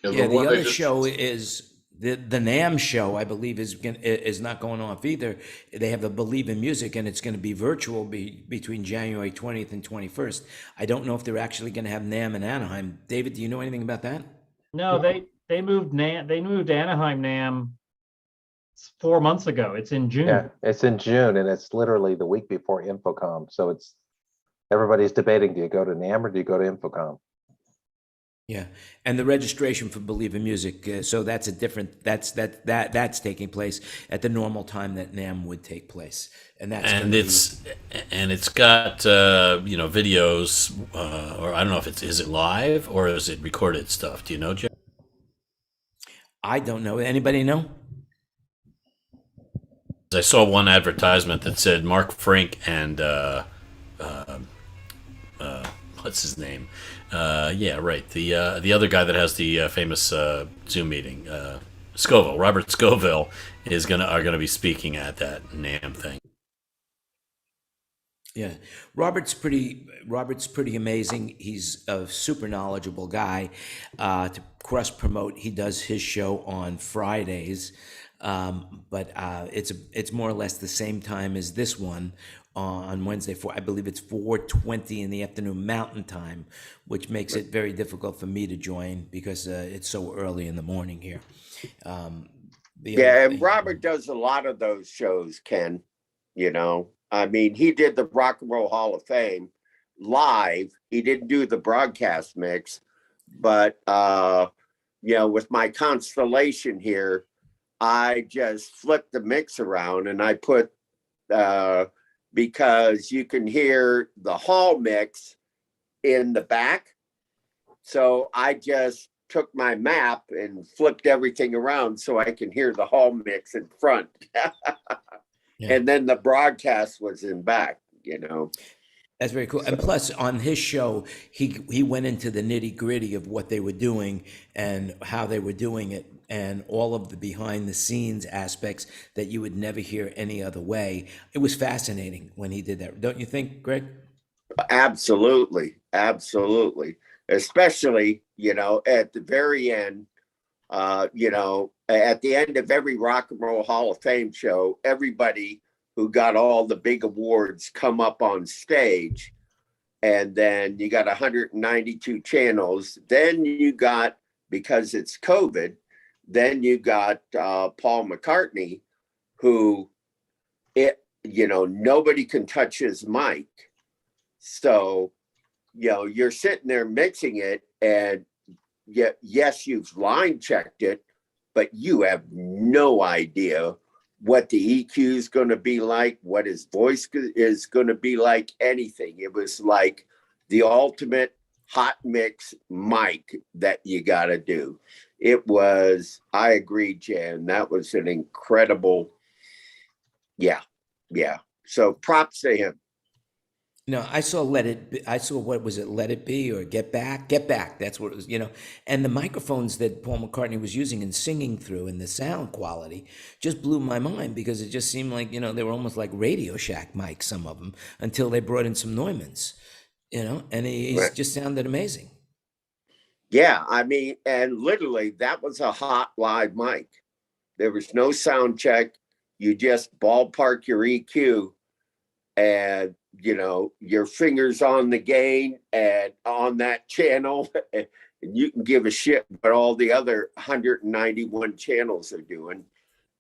Yeah, the other show is the NAMM show. I believe is not going off either. They have the Believe in Music, and it's going to be virtual between January 20th and 21st. I don't know if they're actually going to have NAMM in Anaheim. David, do you know anything about that? No, they moved Anaheim NAMM 4 months ago. It's in June. Yeah, it's in June, and it's literally the week before Infocom. So everybody's debating: do you go to NAMM or do you go to Infocom? Yeah, and the registration for Believe in Music. So that's a different. That's taking place at the normal time that NAMM would take place, and it's got videos, or I don't know if is it live or is it recorded stuff? Do you know, Jeff? I don't know. Anybody know? I saw one advertisement that said Mark Frank and what's his name? Yeah, right. The other guy that has the famous Zoom meeting, Robert Scoville, are gonna be speaking at that NAMM thing. Yeah, Robert's pretty amazing. He's a super knowledgeable guy. To cross promote, he does his show on Fridays, but it's more or less the same time as this one on Wednesday. I believe it's 4:20 in the afternoon Mountain Time, which makes it very difficult for me to join because it's so early in the morning here. And Robert does a lot of those shows, Ken. I mean, he did the Rock and Roll Hall of Fame live. He didn't do the broadcast mix, but with my constellation here, I just flipped the mix around and I put because you can hear the hall mix in the back. So I just took my map and flipped everything around so I can hear the hall mix in front. Yeah. And then the broadcast was in back, you know. That's very cool. And plus, on his show, he went into the nitty gritty of what they were doing and how they were doing it, and all of the behind the scenes aspects that you would never hear any other way. It was fascinating when he did that, don't you think, Greg? Absolutely, absolutely. Especially, you know, at the very end, you know, at the end of every Rock and Roll Hall of Fame show, everybody who got all the big awards come up on stage, and then you got 192 channels. Then you got, because it's COVID, then you got Paul McCartney, who you know, nobody can touch his mic. So, you know, you're sitting there mixing it, and yes, you've line checked it, but you have no idea what the EQ is going to be like, what his voice is going to be like, anything. It was like the ultimate hot mix mic that you got to do. It was, I agree, Jan, that was an incredible, yeah. So props to him. No, I saw Let It Be, I saw, what was it, Let It Be or Get Back? Get Back, that's what it was, you know. And the microphones that Paul McCartney was using and singing through, and the sound quality just blew my mind, because it just seemed like, you know, they were almost like Radio Shack mics, some of them, until they brought in some Neumanns, you know, and he Right. just sounded amazing. Yeah, I mean, and literally that was a hot live mic. There was no sound check. You just ballpark your EQ, and you know, your fingers on the gain and on that channel, and you can give a shit what all the other 191 channels are doing.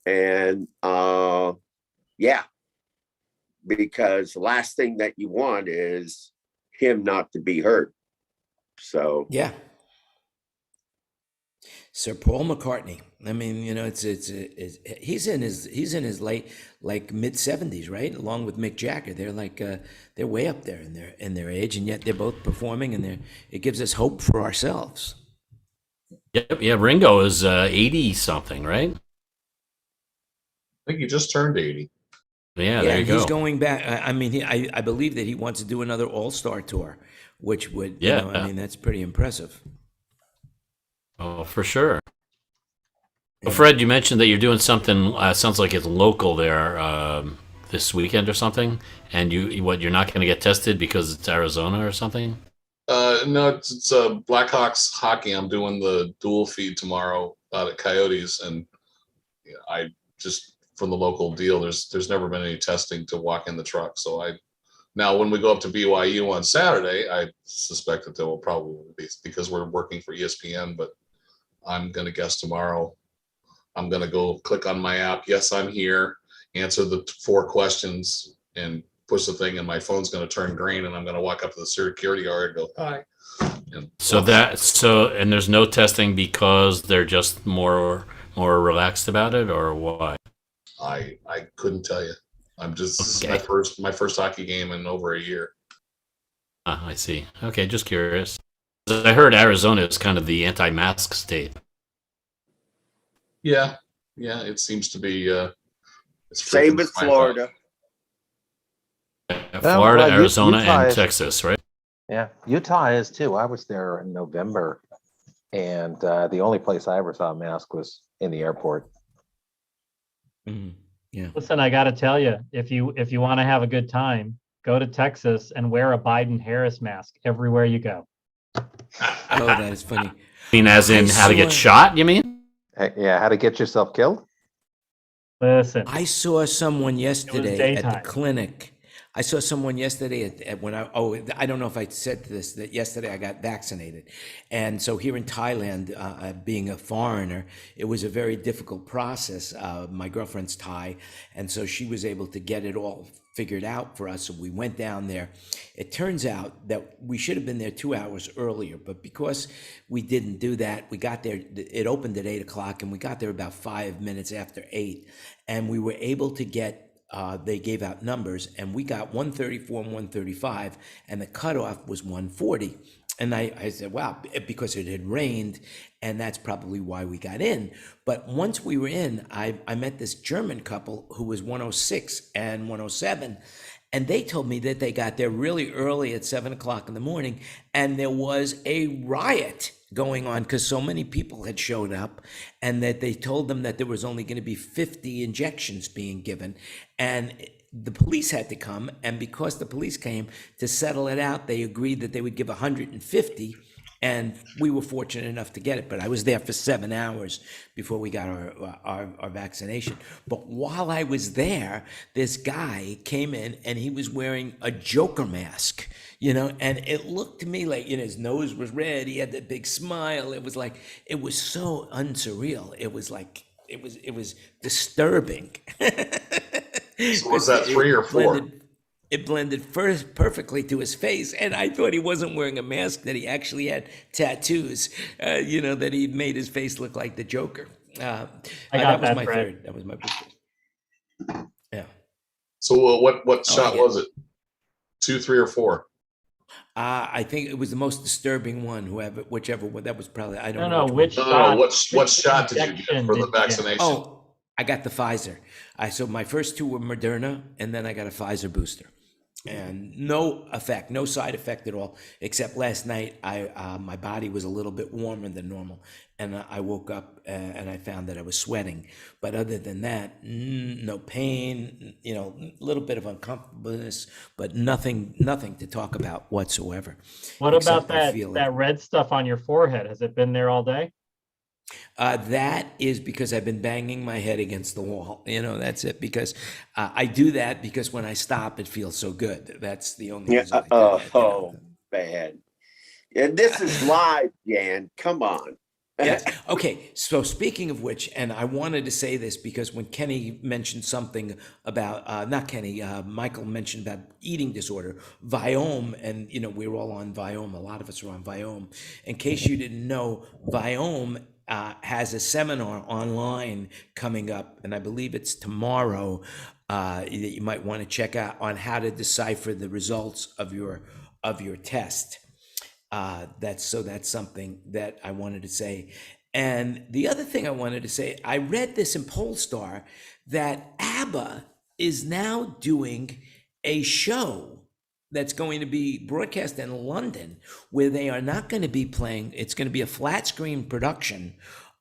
And yeah, because the last thing that you want is him not to be heard. So Yeah. Sir Paul McCartney. I mean, you know, it's he's in his late, like mid-70s, right? Along with Mick Jagger, they're way up there in their age, and yet they're both performing, and it gives us hope for ourselves. Yep, yeah. Ringo is 80 something, right? I think he just turned 80. Yeah, there you go. He's going back. I mean, I believe that he wants to do another All-Star tour, which would, you know, I mean, that's pretty impressive. Oh, for sure. Well, Fred, you mentioned that you're doing something. Sounds like it's local there this weekend or something. And you're not going to get tested because it's Arizona or something? No, it's Blackhawks hockey. I'm doing the dual feed tomorrow out at Coyotes, and I just, from the local deal, there's never been any testing to walk in the truck. So now when we go up to BYU on Saturday, I suspect that there will probably be, because we're working for ESPN, but I'm going to guess tomorrow I'm going to go click on my app. Yes, I'm here. Answer the 4 questions and push the thing, and my phone's going to turn green, and I'm going to walk up to the security guard and go, hi. And and there's no testing because they're just more relaxed about it, or why? I couldn't tell you. This is my first hockey game in over a year. I see. Okay, just curious. I heard Arizona is kind of the anti-mask state. Yeah, it seems to be. same with Florida. Florida, Arizona, Utah and is, Texas, right? Yeah, Utah is too. I was there in November, and the only place I ever saw a mask was in the airport. Mm-hmm. Yeah. Listen, I got to tell you, if you want to have a good time, go to Texas and wear a Biden-Harris mask everywhere you go. Oh, that is funny. I mean, as in how to get shot, you mean? Yeah, how to get yourself killed? Listen. I saw someone yesterday at the daytime. clinic. I saw someone yesterday at when I don't know if I said this, that yesterday I got vaccinated. And so here in Thailand, being a foreigner, it was a very difficult process. My girlfriend's Thai, and so she was able to get it all figured out for us. So we went down there. It turns out that we should have been there 2 hours earlier, but because we didn't do that, we got there, it opened at 8 o'clock, and we got there about 5 minutes after 8. And we were able to get, they gave out numbers, and we got 134 and 135, and the cutoff was 140. And I said, wow, because it had rained, and that's probably why we got in. But once we were in, I met this German couple who was 106 and 107. And they told me that they got there really early at 7 o'clock in the morning, and there was a riot going on because so many people had showed up, and that they told them that there was only going to be 50 injections being given. And the police had to come, and because the police came to settle it out, they agreed that they would give 150, and we were fortunate enough to get it. But I was there for 7 hours before we got our vaccination. But while I was there, this guy came in, and he was wearing a Joker mask, and it looked to me like, his nose was red. He had that big smile. It was like, it was so unsurreal. It was like, it was disturbing. So was that 3 or 4? It blended first perfectly to his face, and I thought he wasn't wearing a mask, that he actually had tattoos, that he made his face look like the Joker. I got that, my Fred. third. That was my booster. Yeah. So what shot was it? 2, 3, or 4? I think it was the most disturbing one. Whichever one. That was probably, I don't No, know. which No. What shot did you get for the vaccination? Oh, I got the Pfizer. So my first 2 were Moderna, and then I got a Pfizer booster, and no side effect at all. Except last night, my body was a little bit warmer than normal, and I woke up and I found that I was sweating. But other than that, no pain. A little bit of uncomfortableness, but nothing to talk about whatsoever. What about that red stuff on your forehead? Has it been there all day? That is because I've been banging my head against the wall. That's it. Because I do that because when I stop, it feels so good. That's the only reason. Bad. And this is live, Jan. Come on. Yes. Okay. So speaking of which, and I wanted to say this because when Kenny mentioned something about, not Kenny, Michael mentioned about eating disorder, Viome, and we're all on Viome. A lot of us are on Viome. In case you didn't know, Viome has a seminar online coming up, and I believe it's tomorrow, that you might want to check out, on how to decipher the results of your test. That's something that I wanted to say. And the other thing I wanted to say, I read this in Polestar that ABBA is now doing a show that's going to be broadcast in London, where they are not going to be playing. It's going to be a flat screen production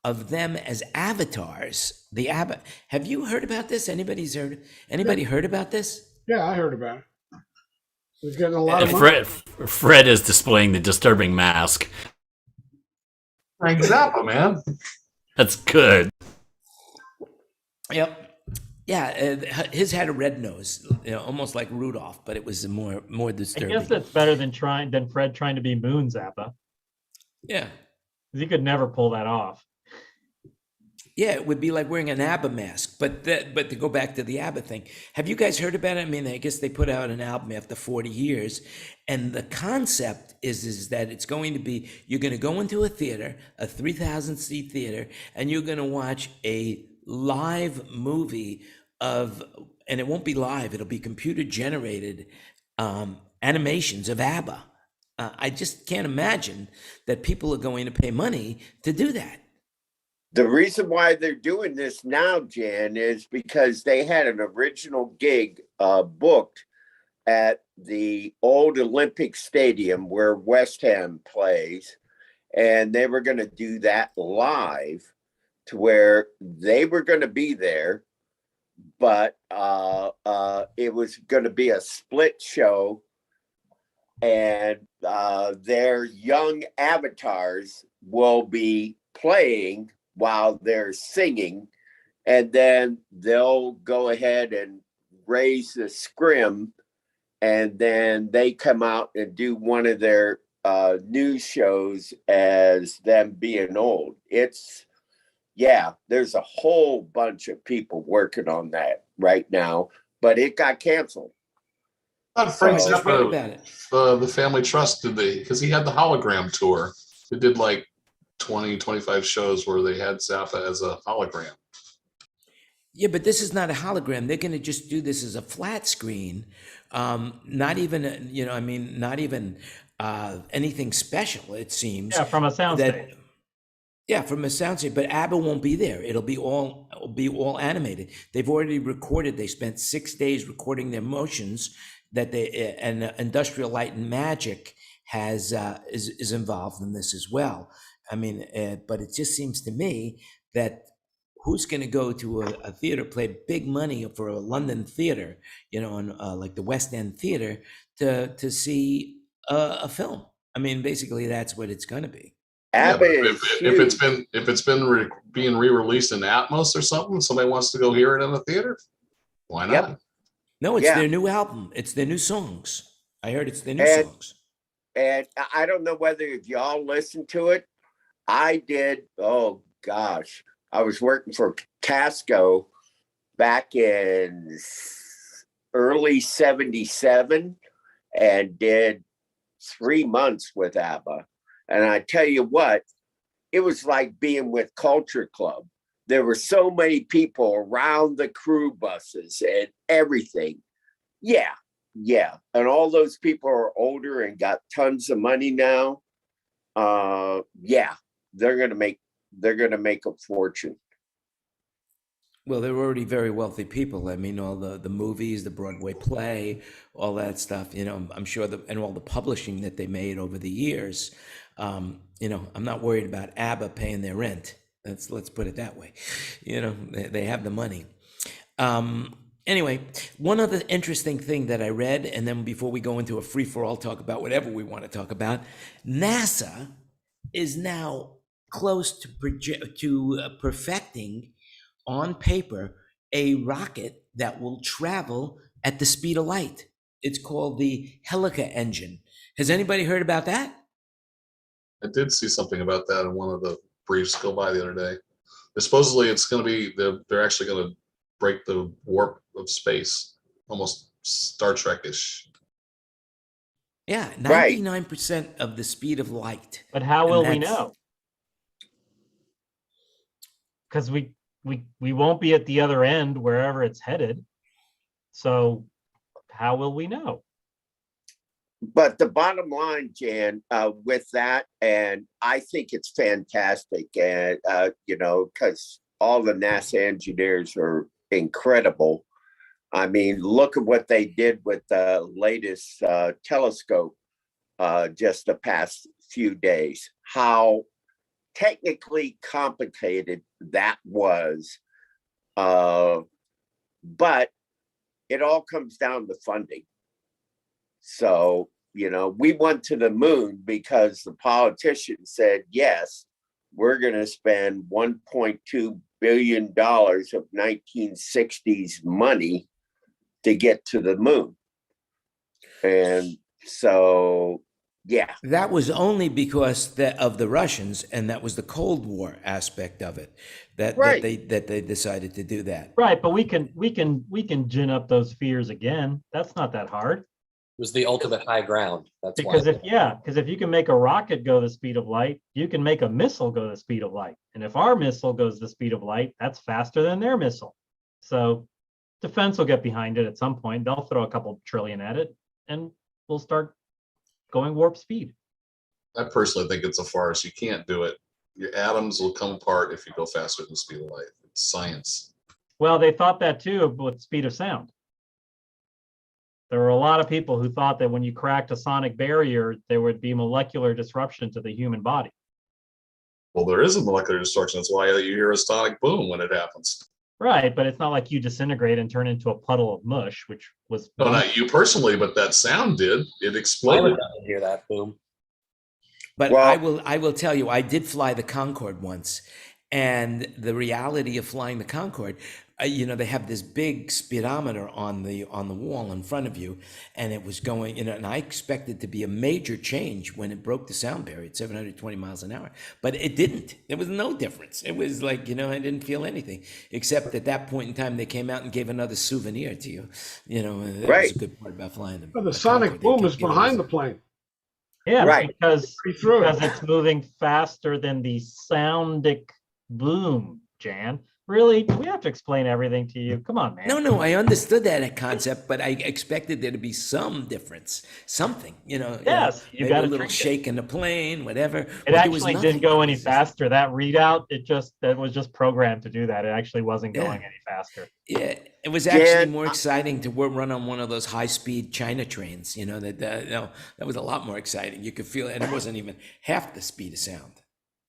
of them as avatars. The ABBA. Have you heard about this? Anybody heard about this? Yeah, I heard about it. He's getting a lot of money. Fred is displaying the disturbing mask. Frank Zappa, man. That's good. Yep. Yeah, his had a red nose, almost like Rudolph, but it was more disturbing. I guess that's better than Fred trying to be Moon Zappa. Yeah, he could never pull that off. Yeah, it would be like wearing an ABBA mask. But to go back to the ABBA thing, have you guys heard about it? I mean, I guess they put out an album after 40 years, and the concept is that it's going to be, you're going to go into a theater, a 3,000 seat theater, and you're going to watch a live movie and it won't be live, it'll be computer generated animations of ABBA. I just can't imagine that people are going to pay money to do that. The reason why they're doing this now, Jan, is because they had an original gig booked at the old Olympic Stadium where West Ham plays, and they were going to do that live, to where they were going to be there, but it was going to be a split show, and their young avatars will be playing while they're singing, and then they'll go ahead and raise the scrim, and then they come out and do one of their news shows as them being old. There's a whole bunch of people working on that right now, but it got canceled. Frank Zappa, the Family Trust, because he had the hologram tour. They did like 20, 25 shows where they had Zappa as a hologram. Yeah, but this is not a hologram. They're going to just do this as a flat screen. Not even, not even anything special, it seems. Yeah, from a soundstage. Yeah, from a soundstage, but ABBA won't be there. It'll be all animated. They've already recorded. They spent 6 days recording their motions and Industrial Light and Magic is involved in this as well. I mean, but it just seems to me that who's going to go to a theater, play big money for a London theater, and like the West End Theater to see a film? I mean, basically, that's what it's going to be. Yeah, if it's been being re-released in Atmos or something, somebody wants to go hear it in a theater, why not? Yep. No, it's their new album. It's their new songs. I heard it's their new songs. And I don't know whether if y'all listened to it. I did. Oh gosh, I was working for Casco back in early '77 and did 3 months with ABBA. And I tell you what, it was like being with Culture Club. There were so many people around the crew buses and everything. Yeah. And all those people are older and got tons of money now. They're gonna make a fortune. Well, they're already very wealthy people. I mean, all the movies, the Broadway play, all that stuff, I'm sure and all the publishing that they made over the years. I'm not worried about ABBA paying their rent. Let's put it that way. They have the money. Anyway, one other interesting thing that I read, and then before we go into a free-for-all talk about whatever we want to talk about, NASA is now close to perfecting on paper a rocket that will travel at the speed of light. It's called the Helica Engine. Has anybody heard about that? I did see something about that in one of the briefs go by the other day. Supposedly it's going to be, they're actually going to break the warp of space, almost Star Trek-ish. Yeah, 99% of the speed of light. But how will we know? Because we won't be at the other end wherever it's headed. So how will we know? But the bottom line, Jan, with that, and I think it's fantastic, and because all the NASA engineers are incredible. I mean, look at what they did with the latest telescope just the past few days. How technically complicated that was, but it all comes down to funding. So, we went to the moon because the politicians said, yes, we're going to spend $1.2 billion of 1960s money to get to the moon. And so, yeah. That was only because of the Russians, and that was the Cold War aspect of it, that they decided to do that. Right, but we can gin up those fears again. That's not that hard. It was the ultimate high ground. That's because if you can make a rocket go the speed of light, you can make a missile go the speed of light. And if our missile goes the speed of light, that's faster than their missile. So defense will get behind it at some point. They'll throw a couple trillion at it, and we'll start going warp speed. I personally think it's a farce. You can't do it. Your atoms will come apart if you go faster than the speed of light. It's science. Well, they thought that too with speed of sound. There were a lot of people who thought that when you cracked a sonic barrier, there would be molecular disruption to the human body. Well, there is a molecular disruption. That's why you hear a sonic boom when it happens. Right, but it's not like you disintegrate and turn into a puddle of mush, which was... No, not you personally, but that sound did. It exploded. I would hear that boom. But well, I will tell you, I did fly the Concorde once, and the reality of flying the Concorde, they have this big speedometer on the wall in front of you, and it was going, and I expected to be a major change when it broke the sound barrier at 720 miles an hour, but it didn't. There was no difference. It was like, I didn't feel anything, except at that point in time, they came out and gave another souvenir to you. That was a good part about flying them. Well, the sonic boom is behind the plane. Yeah, right. because it's moving faster than the soundic boom, Jan. Really? Do we have to explain everything to you? Come on, man. No, I understood that concept, but I expected there to be some difference, something, Yes, you maybe got a to little shake in the plane, whatever. It actually didn't go any faster. That readout, that was just programmed to do that. It actually wasn't going any faster. Yeah, it was actually more exciting to run on one of those high-speed China trains. That was a lot more exciting. You could feel it, and it wasn't even half the speed of sound.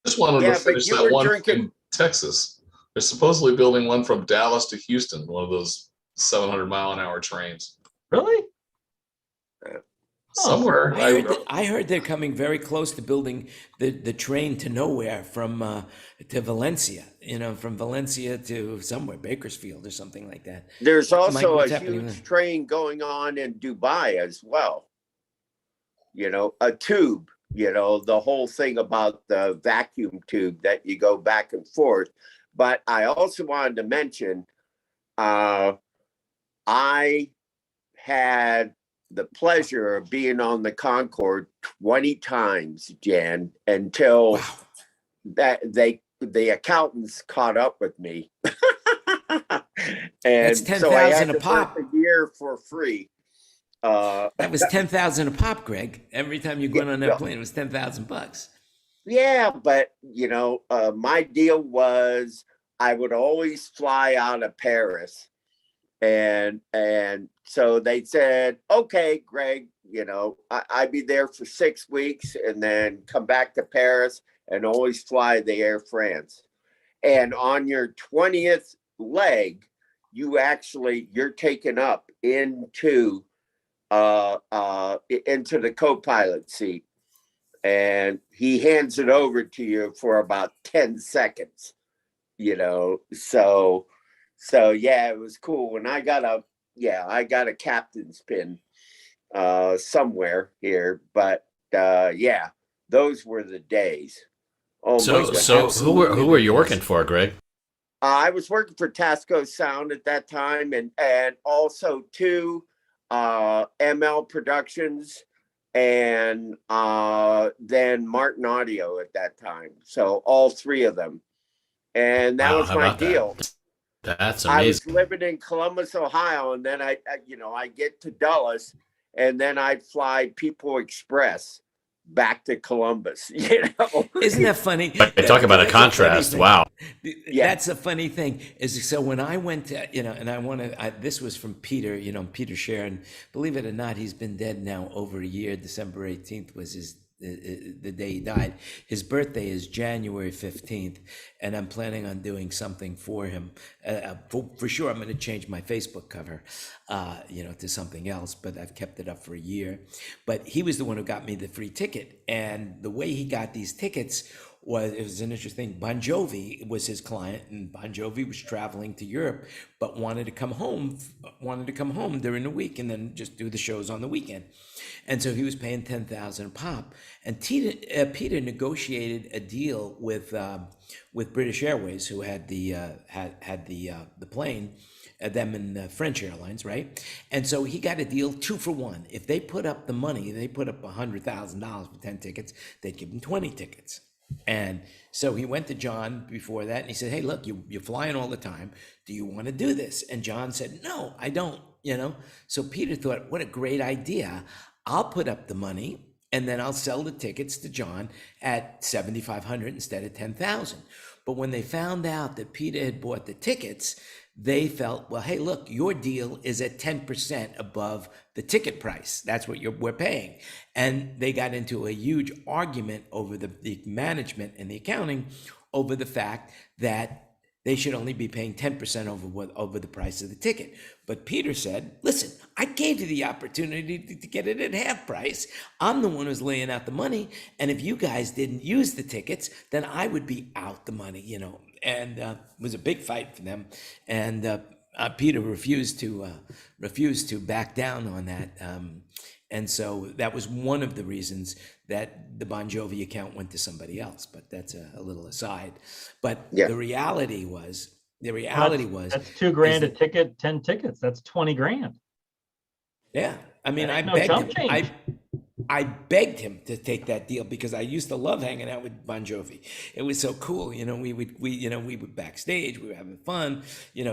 Just wanted to finish that one in Texas. They're supposedly building one from Dallas to Houston, one of those 700-mile-an-hour trains. Really? Somewhere. I heard they're coming very close to building the train to nowhere from to Valencia. From Valencia to somewhere, Bakersfield or something like that. There's also a huge train going on in Dubai as well. A tube. The whole thing about the vacuum tube that you go back and forth. But I also wanted to mention, I had the pleasure of being on the Concorde 20 times, Jan, until the accountants caught up with me. And that's 10,000 a pop. A year for free. That was 10,000 a pop, Greg. Every time you went on that plane, it was $10,000. Yeah, but my deal was I would always fly out of Paris, and so they said, okay, Greg, I'd be there for 6 weeks and then come back to Paris and always fly the Air France. And on your 20th leg, you're taken up into the co-pilot seat. And he hands it over to you for about 10 seconds, so yeah, it was cool. And I got a captain's pin somewhere here, but yeah, those were the days. Oh, so who were you working for, Greg? I was working for Tasco Sound at that time, and also too, ML Productions, and then Martin Audio at that time. So all three of them. And that was my deal. That's amazing. I was living in Columbus, Ohio, and then I get to Dulles, and then I'd fly People Express back to Columbus. Isn't that funny? Talk about a contrast. Wow. That's a funny thing. So when I went to, and this was from Peter, Peter Sharon. Believe it or not, he's been dead now over a year. December 18th was the day he died. His birthday is January 15th, and I'm planning on doing something for him. For sure, I'm going to change my Facebook cover, to something else, but I've kept it up for a year. But he was the one who got me the free ticket, and the way he got these tickets it was an interesting. Bon Jovi was his client, and Bon Jovi was traveling to Europe, but wanted to come home during the week and then just do the shows on the weekend. And so he was paying $10,000 a pop. And Peter negotiated a deal with British Airways, who had the plane, them and French Airlines, right? And so he got a deal 2 for 1. If they put up the money, they put up $100,000 for 10 tickets, they'd give him 20 tickets. And so he went to John before that, and he said, hey, look, you're flying all the time. Do you want to do this? And John said, no, I don't, So Peter thought, what a great idea. I'll put up the money, and then I'll sell the tickets to John at $7,500 instead of $10,000. But when they found out that Peter had bought the tickets, they felt, well, hey, look, your deal is at 10% above the ticket price. That's what we're paying. And they got into a huge argument over the management and the accounting over the fact that they should only be paying 10% over the price of the ticket. But Peter said, listen, I gave you the opportunity to get it at half price. I'm the one who's laying out the money. And if you guys didn't use the tickets, then I would be out the money, And it was a big fight for them. And Peter refused to back down on that. And so that was one of the reasons that the Bon Jovi account went to somebody else. But that's a little aside. But the reality was that's $2,000 a ticket, 10 tickets. That's $20,000. Yeah, I mean, I I begged him to take that deal because I used to love hanging out with Bon Jovi. It was so cool, we were backstage, we were having fun.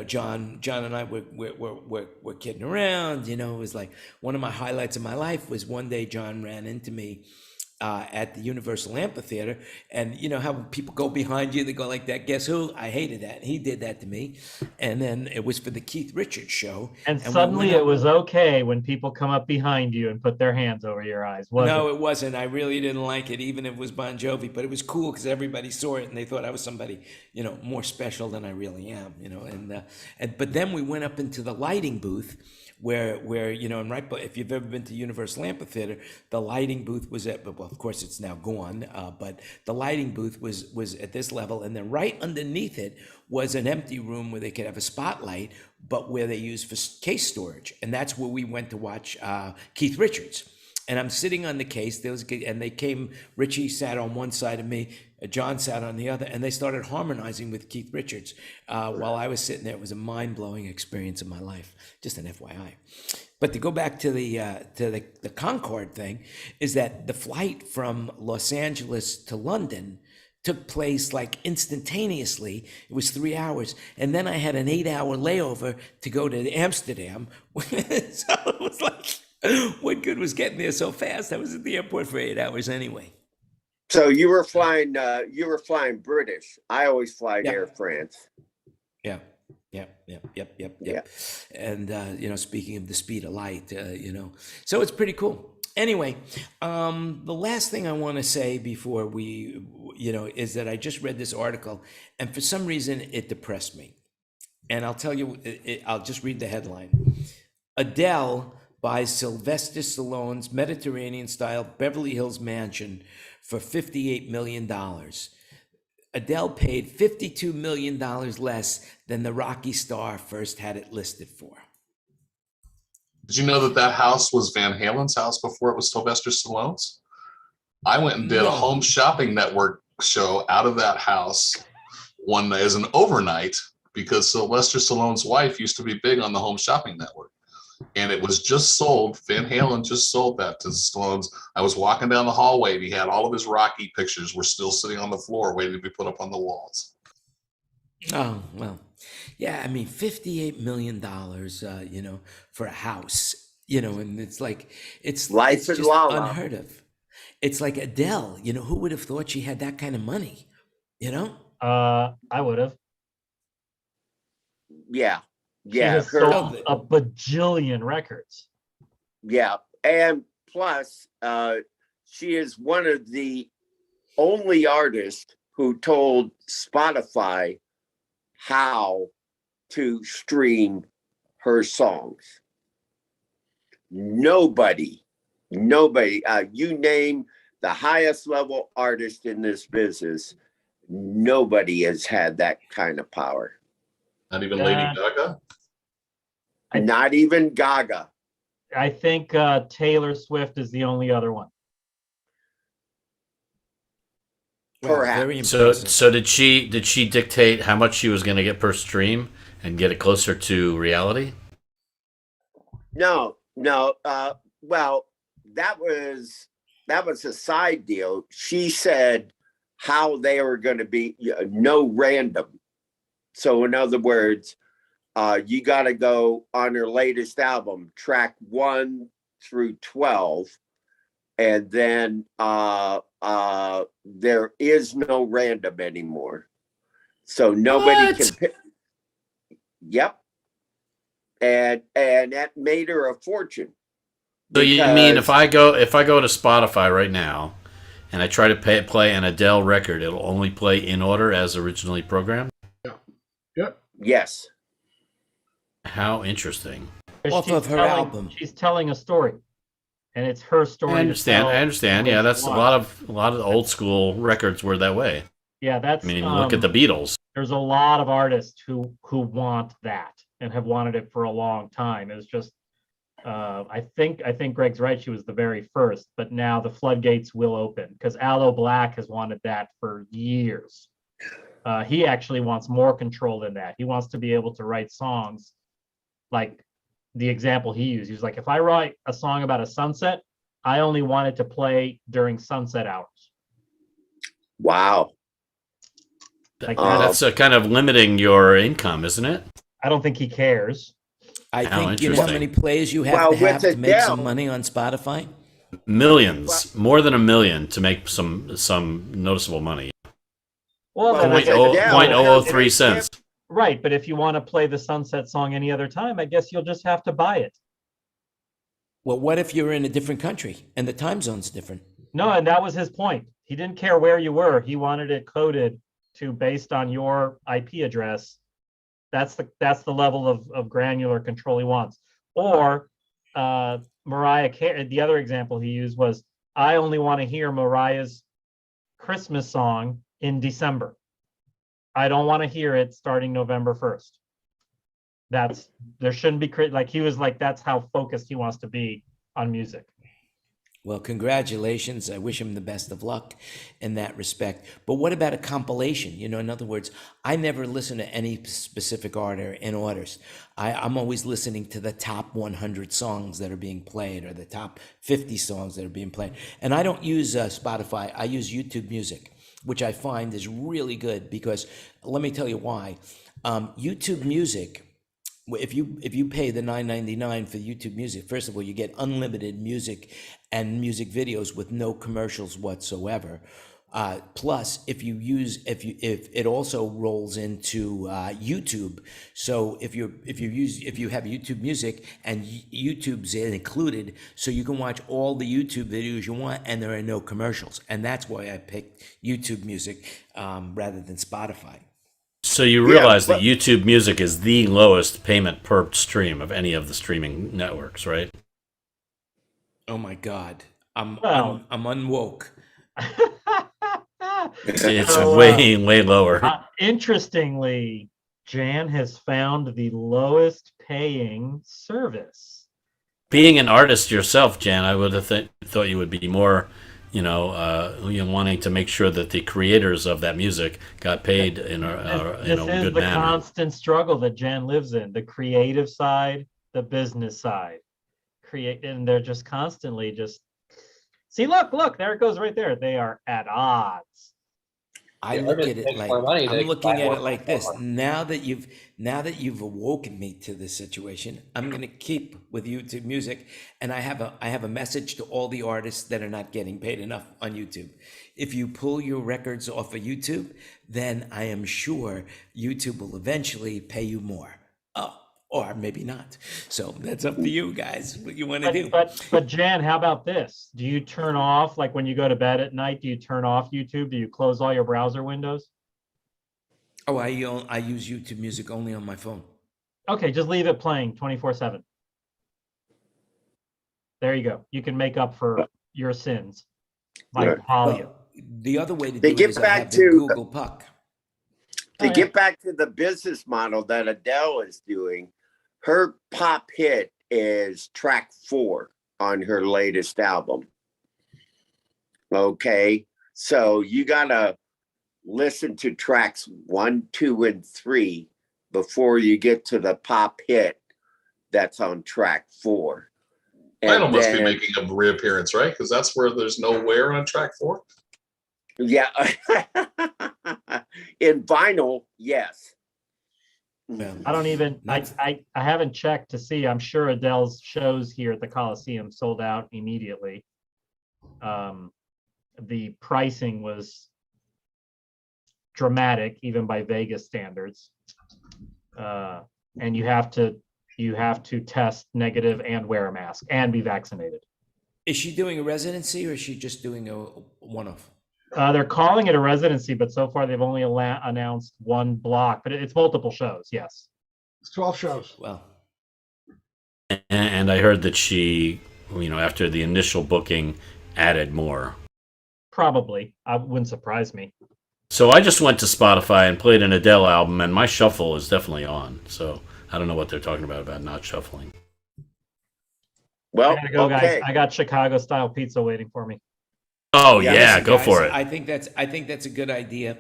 John and I were kidding around. It was like one of my highlights of my life was one day John ran into me at the Universal Amphitheater, and how people go behind you, they go like that. Guess who? I hated that. He did that to me, and then it was for the Keith Richards show. And suddenly it was okay when people come up behind you and put their hands over your eyes. No, it wasn't. I really didn't like it, even if it was Bon Jovi. But it was cool because everybody saw it and they thought I was somebody, more special than I really am. But then we went up into the lighting booth. Where and right, but if you've ever been to Universal Amphitheater, the lighting booth was well, of course it's now gone, but the lighting booth was at this level, and then right underneath it was an empty room where they could have a spotlight, but where they used for case storage, and that's where we went to watch Keith Richards. And I'm sitting on the case. And they came. Richie sat on one side of me. John sat on the other, and they started harmonizing with Keith Richards while I was sitting there. It was a mind-blowing experience of my life. Just an FYI. But to go back to the Concorde thing, is that the flight from Los Angeles to London took place like instantaneously. It was 3 hours, and then I had an 8-hour layover to go to Amsterdam. So it was like, what good was getting there so fast? I was at the airport for 8 hours anyway. So you were flying British. I always fly Air France. Yeah. And speaking of the speed of light, so it's pretty cool. Anyway, the last thing I want to say before we, is that I just read this article, and for some reason it depressed me. And I'll tell you, I'll just read the headline. Adele buys Sylvester Stallone's Mediterranean-style Beverly Hills mansion for $58 million. Adele paid $52 million less than the Rocky star first had it listed for. Did you know that house was Van Halen's house before it was Sylvester Stallone's? I went and did a Home Shopping Network show out of that house one night as an overnight because Sylvester Stallone's wife used to be big on the Home Shopping Network. And it was just sold. Van Halen just sold that to the Stallones. I was walking down the hallway and he had all of his Rocky pictures were still sitting on the floor waiting to be put up on the walls. Oh, well, yeah. I mean, $58 million, for a house, and it's like, it's just unheard of. It's like Adele, who would have thought she had that kind of money, I would have. Yeah. She has sold a bajillion records. Yeah. And plus, she is one of the only artists who told Spotify how to stream her songs. Nobody, you name the highest level artist in this business, nobody has had that kind of power. Not even Lady Gaga? Not even Gaga. I think Taylor Swift is the only other one. Perhaps. So did she dictate how much she was going to get per stream and get it closer to reality? No. Well, that was a side deal. She said how they were going to be no random. So in other words, you got to go on her latest album, track 1 through 12, and then there is no random anymore. So nobody can pick. Yep. And that made her a fortune. So you mean if I go to Spotify right now and I try to play an Adele record, it'll only play in order as originally programmed? Yep. Yes. How interesting. Off of her album. She's telling a story, and it's her story. I understand. Yeah, that's a lot of old school records were that way. Yeah, that's. I mean, look at the Beatles. There's a lot of artists who want that and have wanted it for a long time. It's just, I think Greg's right. She was the very first, but now the floodgates will open because Aloe Black has wanted that for years. He actually wants more control than that. He wants to be able to write songs like the example he used. He was like, if I write a song about a sunset, I only want it to play during sunset hours. Wow. Like That's kind of limiting your income, isn't it? I don't think he cares. I How think, you know how interesting. many plays you have Well, to have with to make some Adele- money on Spotify? Millions, more than $1 million to make some noticeable money. Well, Well, then I with guess- Adele- 0.003 cents. right, but if you want to play the sunset song any other time, I guess you'll just have to buy it. Well, what if you're in a different country and the time zone's different? No, and that was his point. He didn't care where you were. He wanted it coded to based on your IP address. That's the level of granular control he wants. Or Mariah Carey, the other example he used was, I only want to hear Mariah's Christmas song in December. I don't want to hear it starting November 1st. There shouldn't be, like, he was like, that's how focused he wants to be on music. Well, congratulations. I wish him the best of luck in that respect. But what about a compilation? You know, in other words, I never listen to any specific artist in orders. I'm always listening to the top 100 songs that are being played or the top 50 songs that are being played. And I don't use Spotify. I use YouTube Music, which I find is really good because let me tell you why. YouTube Music, if you pay the $9.99 for YouTube Music, first of all, you get unlimited music and music videos with no commercials whatsoever. Plus, if it also rolls into YouTube. So if you have YouTube Music and YouTube's included, so you can watch all the YouTube videos you want, and there are no commercials. And that's why I picked YouTube Music rather than Spotify. So you realize that YouTube Music is the lowest payment per stream of any of the streaming networks, right? Oh my God, I'm unwoke. It's way lower. Interestingly, Jan has found the lowest paying service. Being an artist yourself, Jan, I would have thought you would be more, wanting to make sure that the creators of that music got paid in a good manner. This is the constant struggle that Jan lives in: the creative side, the business side. And they're just constantly see, look, there it goes right there. They are at odds. I look at it like I'm looking at it like this. Now that you've awoken me to this situation, I'm going to keep with YouTube Music, and I have a message to all the artists that are not getting paid enough on YouTube. If you pull your records off of YouTube, then I am sure YouTube will eventually pay you more. Or maybe not. So that's up to you guys, what you want to do. But Jan, how about this? Do you turn off, like when you go to bed at night, do you turn off YouTube? Do you close all your browser windows? Oh, I use YouTube Music only on my phone. Okay, just leave it playing 24/7. There you go. You can make up for your sins by volume. The other way to do it is I have the Google Puck. To get back to the business model that Adele is doing, her pop hit is track 4 on her latest album. Okay, so you gotta listen to tracks 1, 2, and 3 before you get to the pop hit that's on track 4. Vinyl must be making a reappearance, right? Because that's where there's no wear on track 4. Yeah, in vinyl, yes. I don't even. I haven't checked to see. I'm sure Adele's shows here at the Coliseum sold out immediately. The pricing was dramatic, even by Vegas standards. And you have to test negative and wear a mask and be vaccinated. Is she doing a residency or is she just doing a one-off? They're calling it a residency, but so far they've only announced one block, but it's multiple shows. Yes. It's 12 shows. Well, and I heard that she, after the initial booking, added more. Probably. Wouldn't surprise me. So I just went to Spotify and played an Adele album, and my shuffle is definitely on. So I don't know what they're talking about not shuffling. Well, I gotta go, guys. I got Chicago style pizza waiting for me. Oh yeah, go guys, for it. I think that's a good idea.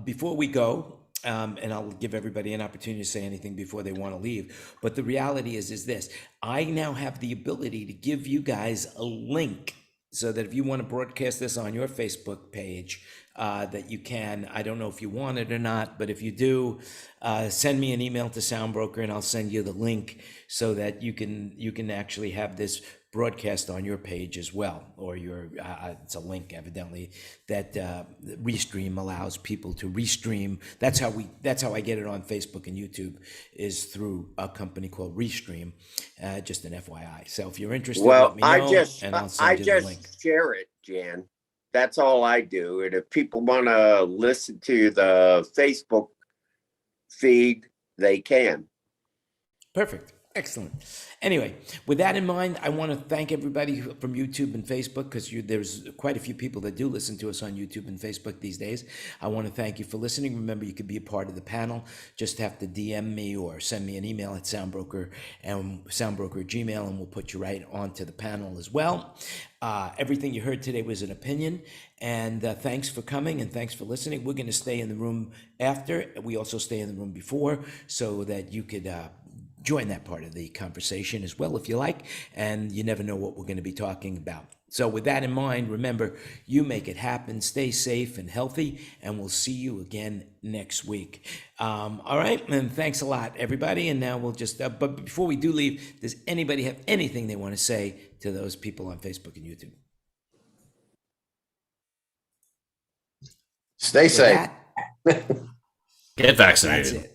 Before we go, and I'll give everybody an opportunity to say anything before they want to leave. But the reality is this: I now have the ability to give you guys a link so that if you want to broadcast this on your Facebook page, that you can. I don't know if you want it or not, but if you do, send me an email to SoundBroker, and I'll send you the link so that you can actually have this broadcast on your page as well, or your it's a link evidently that Restream allows people to restream. That's how I get it on Facebook and YouTube, is through a company called Restream. Just an FYI. So if you're interested, let me know, and I'll send you the link. Share it, Jan. That's all I do. And if people want to listen to the Facebook feed, they can. Perfect. Excellent. Anyway, with that in mind, I want to thank everybody from YouTube and Facebook, because there's quite a few people that do listen to us on YouTube and Facebook these days. I want to thank you for listening. Remember, you could be a part of the panel. Just have to DM me or send me an email at SoundBroker and SoundBroker Gmail, and we'll put you right onto the panel as well. Everything you heard today was an opinion, and thanks for coming and thanks for listening. We're going to stay in the room after. We also stay in the room before, so that you could join that part of the conversation as well if you like, and you never know what we're going to be talking about. So with that in mind, remember, you make it happen. Stay safe and healthy, and we'll see you again next week. All right, and thanks a lot, everybody. And now we'll just, but before we do leave, does anybody have anything they want to say to those people on Facebook and YouTube? Stay safe. With that, Get vaccinated. that's it.